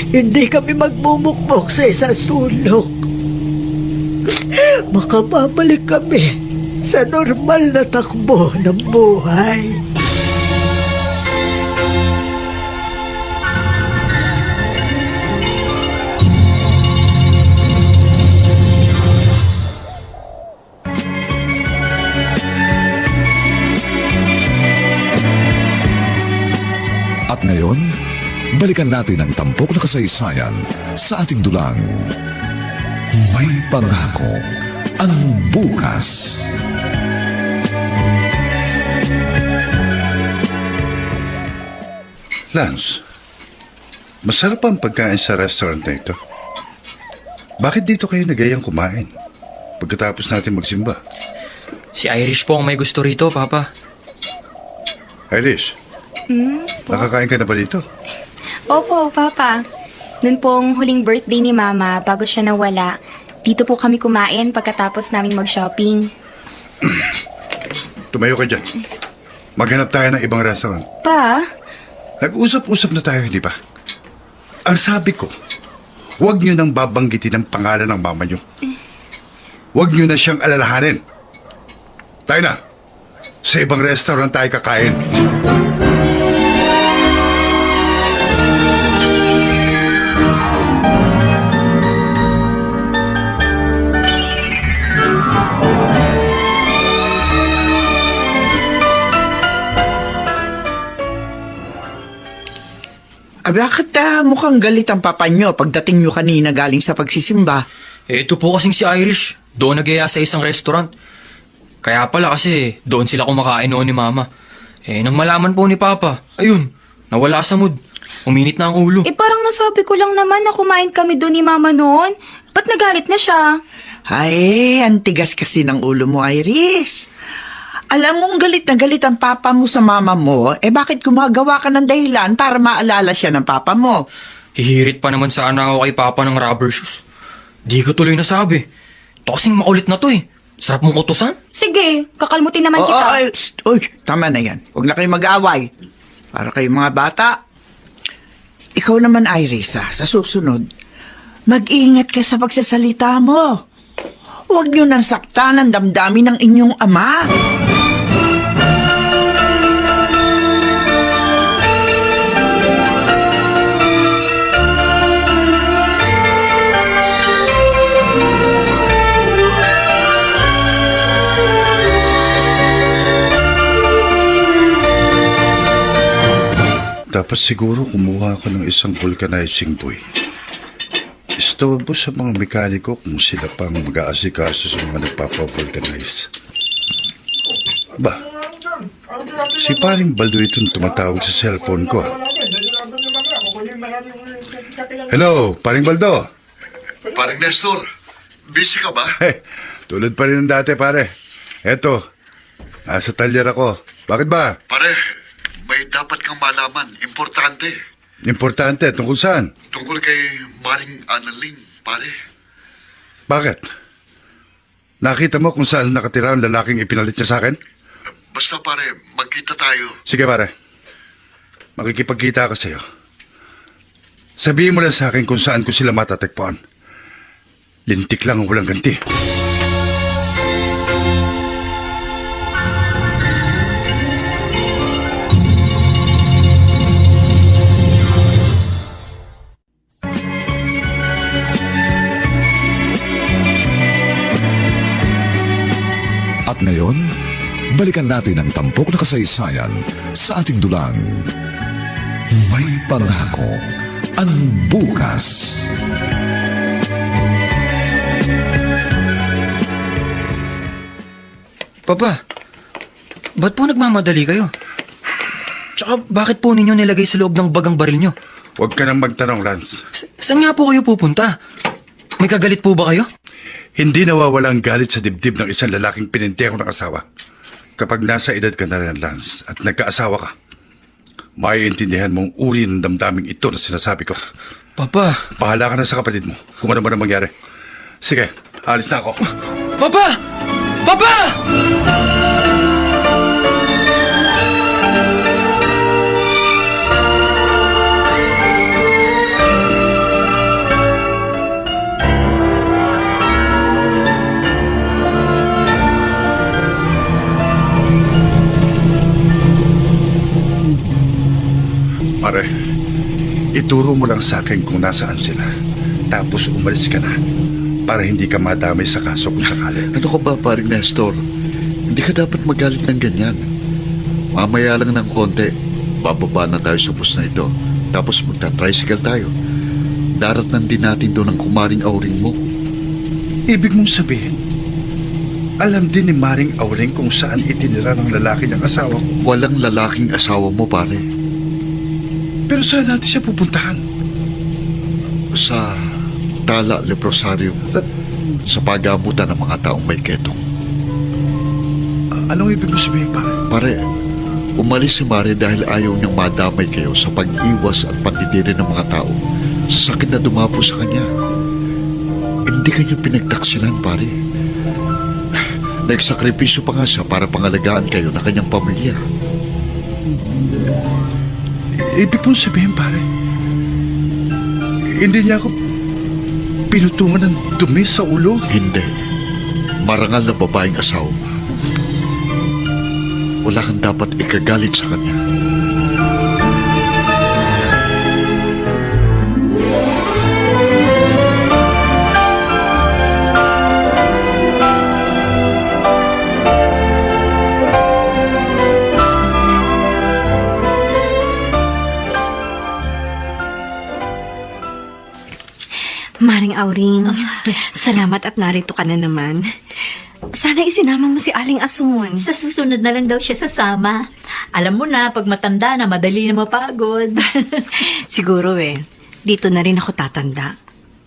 hindi kami magmumukmok sa isang sulok. Makababalik kami sa normal na takbo ng buhay. At ngayon, balikan natin ang tampok na kasaysayan sa ating dulang. May pangako ang bukas. Lance, masarap ang pagkain sa restaurant na ito. Bakit dito kayo nagayang kumain pagkatapos natin magsimba? Si Irish po ang may gusto rito, Papa. Irish, nakakain ka na ba dito? Opo, Papa. Noon pong huling birthday ni Mama, bago siya nawala, dito po kami kumain pagkatapos namin mag-shopping. Tumayo ka dyan. Maghanap tayo ng ibang restaurant. Pa? Nag-usap-usap na tayo, hindi ba? Ang sabi ko, huwag nyo nang babanggitin ang pangalan ng mama nyo. Huwag nyo na siyang alalahanin. Tayo na. Sa ibang restaurant tayo kakain. Bakit mukhang galit ang papa nyo pagdating nyo kanina galing sa pagsisimba? Ito po kasing si Irish. Doon nagaya sa isang restaurant. Kaya pala kasi doon sila kumakain noon ni Mama. Nang malaman po ni Papa, ayun, nawala sa mood. Uminit na ang ulo. Parang nasabi ko lang naman na kumain kami doon ni Mama noon. Ba't nagalit na siya? Ay, ang tigas kasi ng ulo mo, Iris. Alam mong galit na galit ang papa mo sa mama mo, bakit gumagawa ka ng dahilan para maalala siya ng papa mo? Hihirit pa naman sana ako kay Papa ng rubber shoes. Di ko tuloy nasabi. Ito kasing makulit na to eh. Sarap mong utusan. Sige, kakalmutin naman kita. Uy, tama na yan. Huwag na kayong mag-aaway. Para kayong mga bata. Ikaw naman, Iris, sa susunod, mag-iingat ka sa pagsasalita mo. Huwag niyo nang saktan ang damdamin ng inyong ama. Dapat siguro kumuha ako ng isang vulcanizing buoy. Istorbo sa mga mekaniko kung sila pang mag-aasikaso sa mga nagpapa-vulcanize. Ba, si paring Baldo itong tumatawag sa cellphone ko. Hello, paring Baldo. Paring Nestor, busy ka ba? Tulad pa rin ng dati, pare. Eto, nasa talyer ako. Bakit ba? Pare, may dapat kang malaman. Importante. Importante, tungkol saan? Tungkol kay Maring Annalyn, pare. Bakit? Nakita mo kung saan nakatira ang lalaking ipinalit niya sa akin? Basta pare, magkita tayo. Sige pare, makikipagkita ako sa'yo. Sabihin mo lang sa akin kung saan ko sila matatakpuan. Lintik lang ang walang ganti. At ngayon, balikan natin ang tampok na kasaysayan sa ating dulang. May pangako ang bukas. Papa, ba't po nagmamadali kayo? Tsaka bakit po ninyo nilagay sa loob ng bagang baril nyo? Huwag ka nang magtanong, Lance. Saan nga po kayo pupunta? May kagalit po ba kayo? Hindi nawawala ang galit sa dibdib ng isang lalaking pininteho ng asawa. Kapag nasa edad ka na rin, Lance, at nagkaasawa ka, maiintindihan mong uri ng damdaming ito na sinasabi ko. Papa! Bahala ka na sa kapatid mo kung ano man ang mangyari. Sige, alis na ako. Papa! Papa! Pare, ituro mo lang sa akin kung nasaan sila. Tapos umalis ka na para hindi ka madamay sa kaso kung sakali. Ano ka ba, paring Nestor? Hindi ka dapat magalit ng ganyan. Mamaya lang ng konti, bababa na tayo sa bus na ito. Tapos magta-tricycle tayo. Daratnan din natin doon ang kumaring Auring mo. Ibig mong sabihin, alam din ni Maring Auring kung saan itinira ng lalaki ng asawa ko. Walang lalaking asawa mo, pare. Pero saan natin siya pupuntahan? Sa Tala Leprosario. Sa pagamutan ng mga taong may ketong. Anong ibig mo sabihin, pare? Pare, umalis si Mare dahil ayaw niyang madamay kayo sa pag-iwas at pagdidiri ng mga tao sa sakit na dumapo sa kanya. Hindi kanya pinagtaksilan, pare. Nagsakripisyo pa nga siya para pangalagaan kayo na kanyang pamilya. Ibig mong sabihin, pare, hindi niya ako pinutungan ng dumi sa ulo? Hindi. Marangal na babaeng asawa mo. Wala kang dapat ikagalit sa kanya. Aling Auring. Salamat at narito ka na naman. Sana isinama mo si Aling Asun. Sa susunod na lang daw siya sasama. Alam mo na, pag matanda na, madali na mapagod. Siguro dito na rin ako tatanda.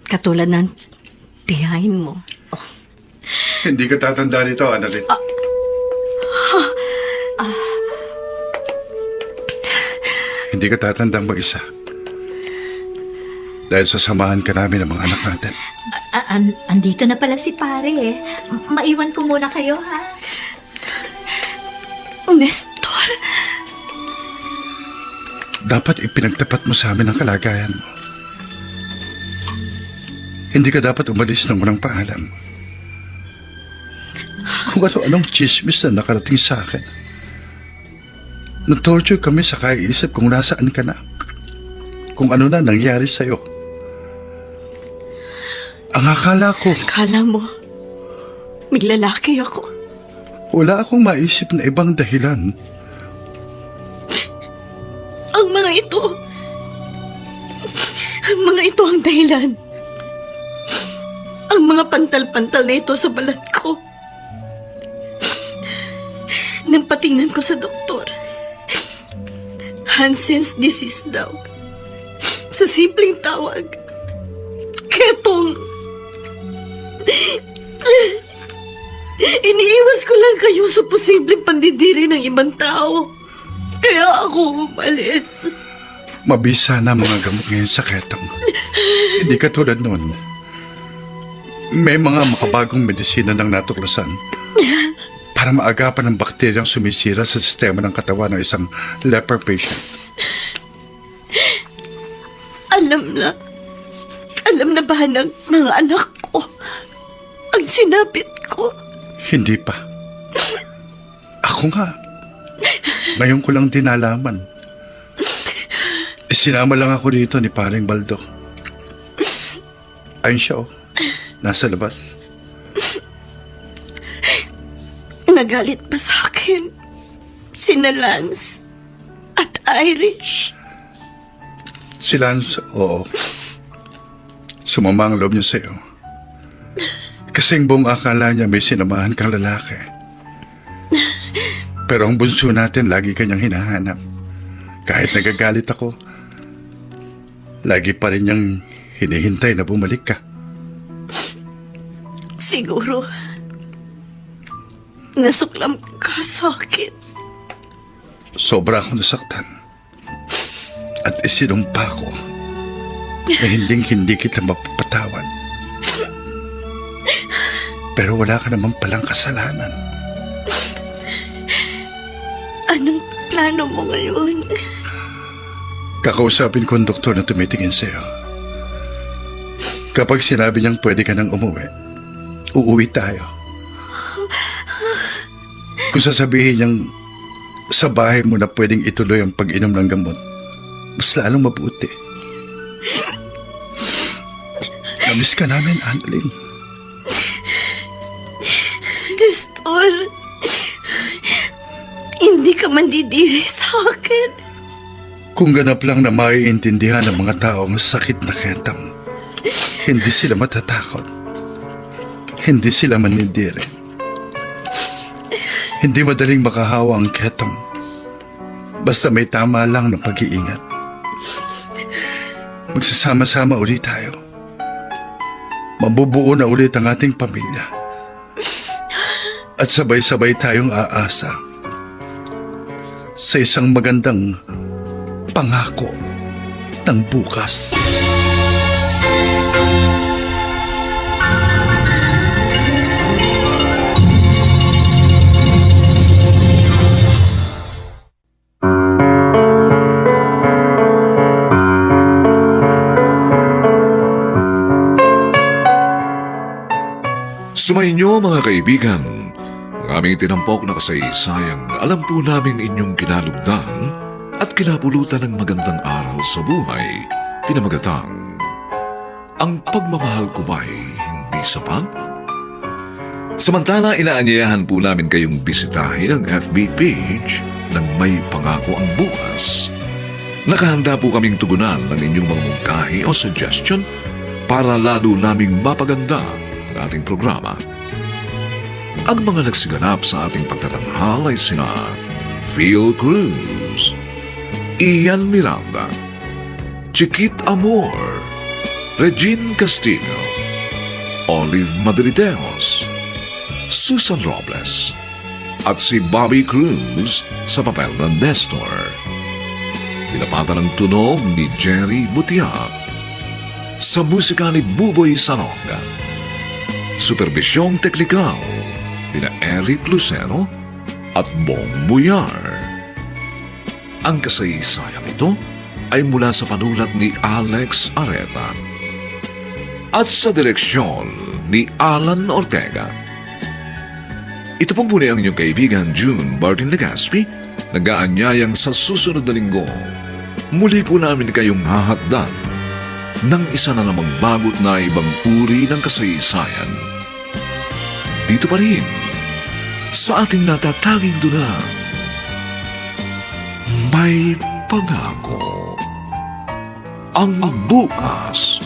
Katulad ng tiyahin mo. Hindi ka tatanda nito, Annalyn. Hindi ka tatandang mag-isa. Dahil sasamahan ka namin ng mga anak natin. Andito na pala si pare. Maiwan ko muna kayo, ha? Nestor, Dapat ipinagtapat mo sa amin ang kalagayan mo. Hindi ka dapat umalis nang walang paalam. Kung ano-anong chismis na nakarating sa akin. Na-torture kami sa kaiisip kung nasaan ka na. Kung ano na nangyari sa'yo. Ang akala ko, kala mo, may lalaki ako. wala akong maisip na ibang dahilan. Ang mga ito ang dahilan. Ang mga pantal-pantal na ito sa balat ko. Nang patingnan ko sa doktor, Hansen's disease daw. Sa simpleng tawag, ketong. Iniiwas ko lang kayo sa posibleng pandidiri ng ibang tao. Kaya ako umalis. Mabisa na mga gamot ngayon sa ketong. Hindi katulad noon. May mga makabagong medisina ng natuklasan para maagapan ang bakteryang sumisira sa sistema ng katawan ng isang leper patient. Alam na ba ng mga anak ko ang sinapit ko? Hindi pa. Ako nga. Ngayon ko lang din nalaman. Isinama lang ako dito ni Paring Baldo. Ayun siya, nasa labas. Nagalit pa sa akin sina Lance at Irish. Si Lance, oo. Sumama ang loob niya sa'yo. Kasing buong akala niya may sinamahan kang lalaki. Pero ang bunso natin lagi kanyang hinahanap. Kahit nagagalit ako, lagi pa rin niyang hinihintay na bumalik ka. Siguro, nasuklam ka sa akin. Sobra akong nasaktan. At isinumpa ko na hindi kita mapapatawad. Pero wala ka naman palang kasalanan. Anong plano mo ngayon? Kakausapin ko ang doktor na tumitingin sa'yo. Kapag sinabi niyang pwede ka nang umuwi, uuwi tayo. Kung sasabihin niyang sa bahay mo na pwedeng ituloy ang pag-inom ng gamot, mas lalong mabuti. Namiss ka namin, Annalyn. Nestor, hindi ka mandidiri sa akin. Kung ganap lang na maiintindihan ng mga tao ang sakit na ketong, hindi sila matatakot. Hindi sila manindiri. Hindi madaling makahawa ang ketong. Basta may tama lang ng pag-iingat. Magsasama-sama ulit tayo. Mabubuo na ulit ang ating pamilya. At sabay-sabay tayong aasa sa isang magandang pangako ng bukas. Sumainyo mga kaibigan, ang aming tinampok na kasaysayang alam po namin inyong kinalugdan at kinapulutan ng magandang aral sa buhay, pinamagatang, ang pagmamahal ko ba'y hindi sapat? Samantala, inaanyayahan po namin kayong bisitahin ang FB page ng May Pangako ang Bukas. Nakahanda po kaming tugunan ng inyong mga mungkahi o suggestion para lalo naming mapaganda ang ating programa. Ang mga nagsiganap sa ating pagtatanghal ay sina Phil Cruz, Ian Miranda, Chiquit Amor, Regine Castillo, Olive Madriteos, Susan Robles, at si Bobby Cruz sa papel ng Nestor. Pinapatan ng tunog ni Jerry Butiak. Sa musika ni Buboy Salonga. Superbisyong teknikal nina Eric Lucero at Bong Buyar. Ang kasaysayan ito ay mula sa panulat ni Alex Areta at sa direksyon ni Alan Ortega. Ito pong muli ang inyong kaibigan June Martin Legaspi, nag-aanyayang sa susunod na linggo. Muli po namin kayong hahatdan ng isa na namang bagot na ibang uri ng kasaysayan. Dito pa rin, sa ating natatanging dunang, may pangako ang bukas.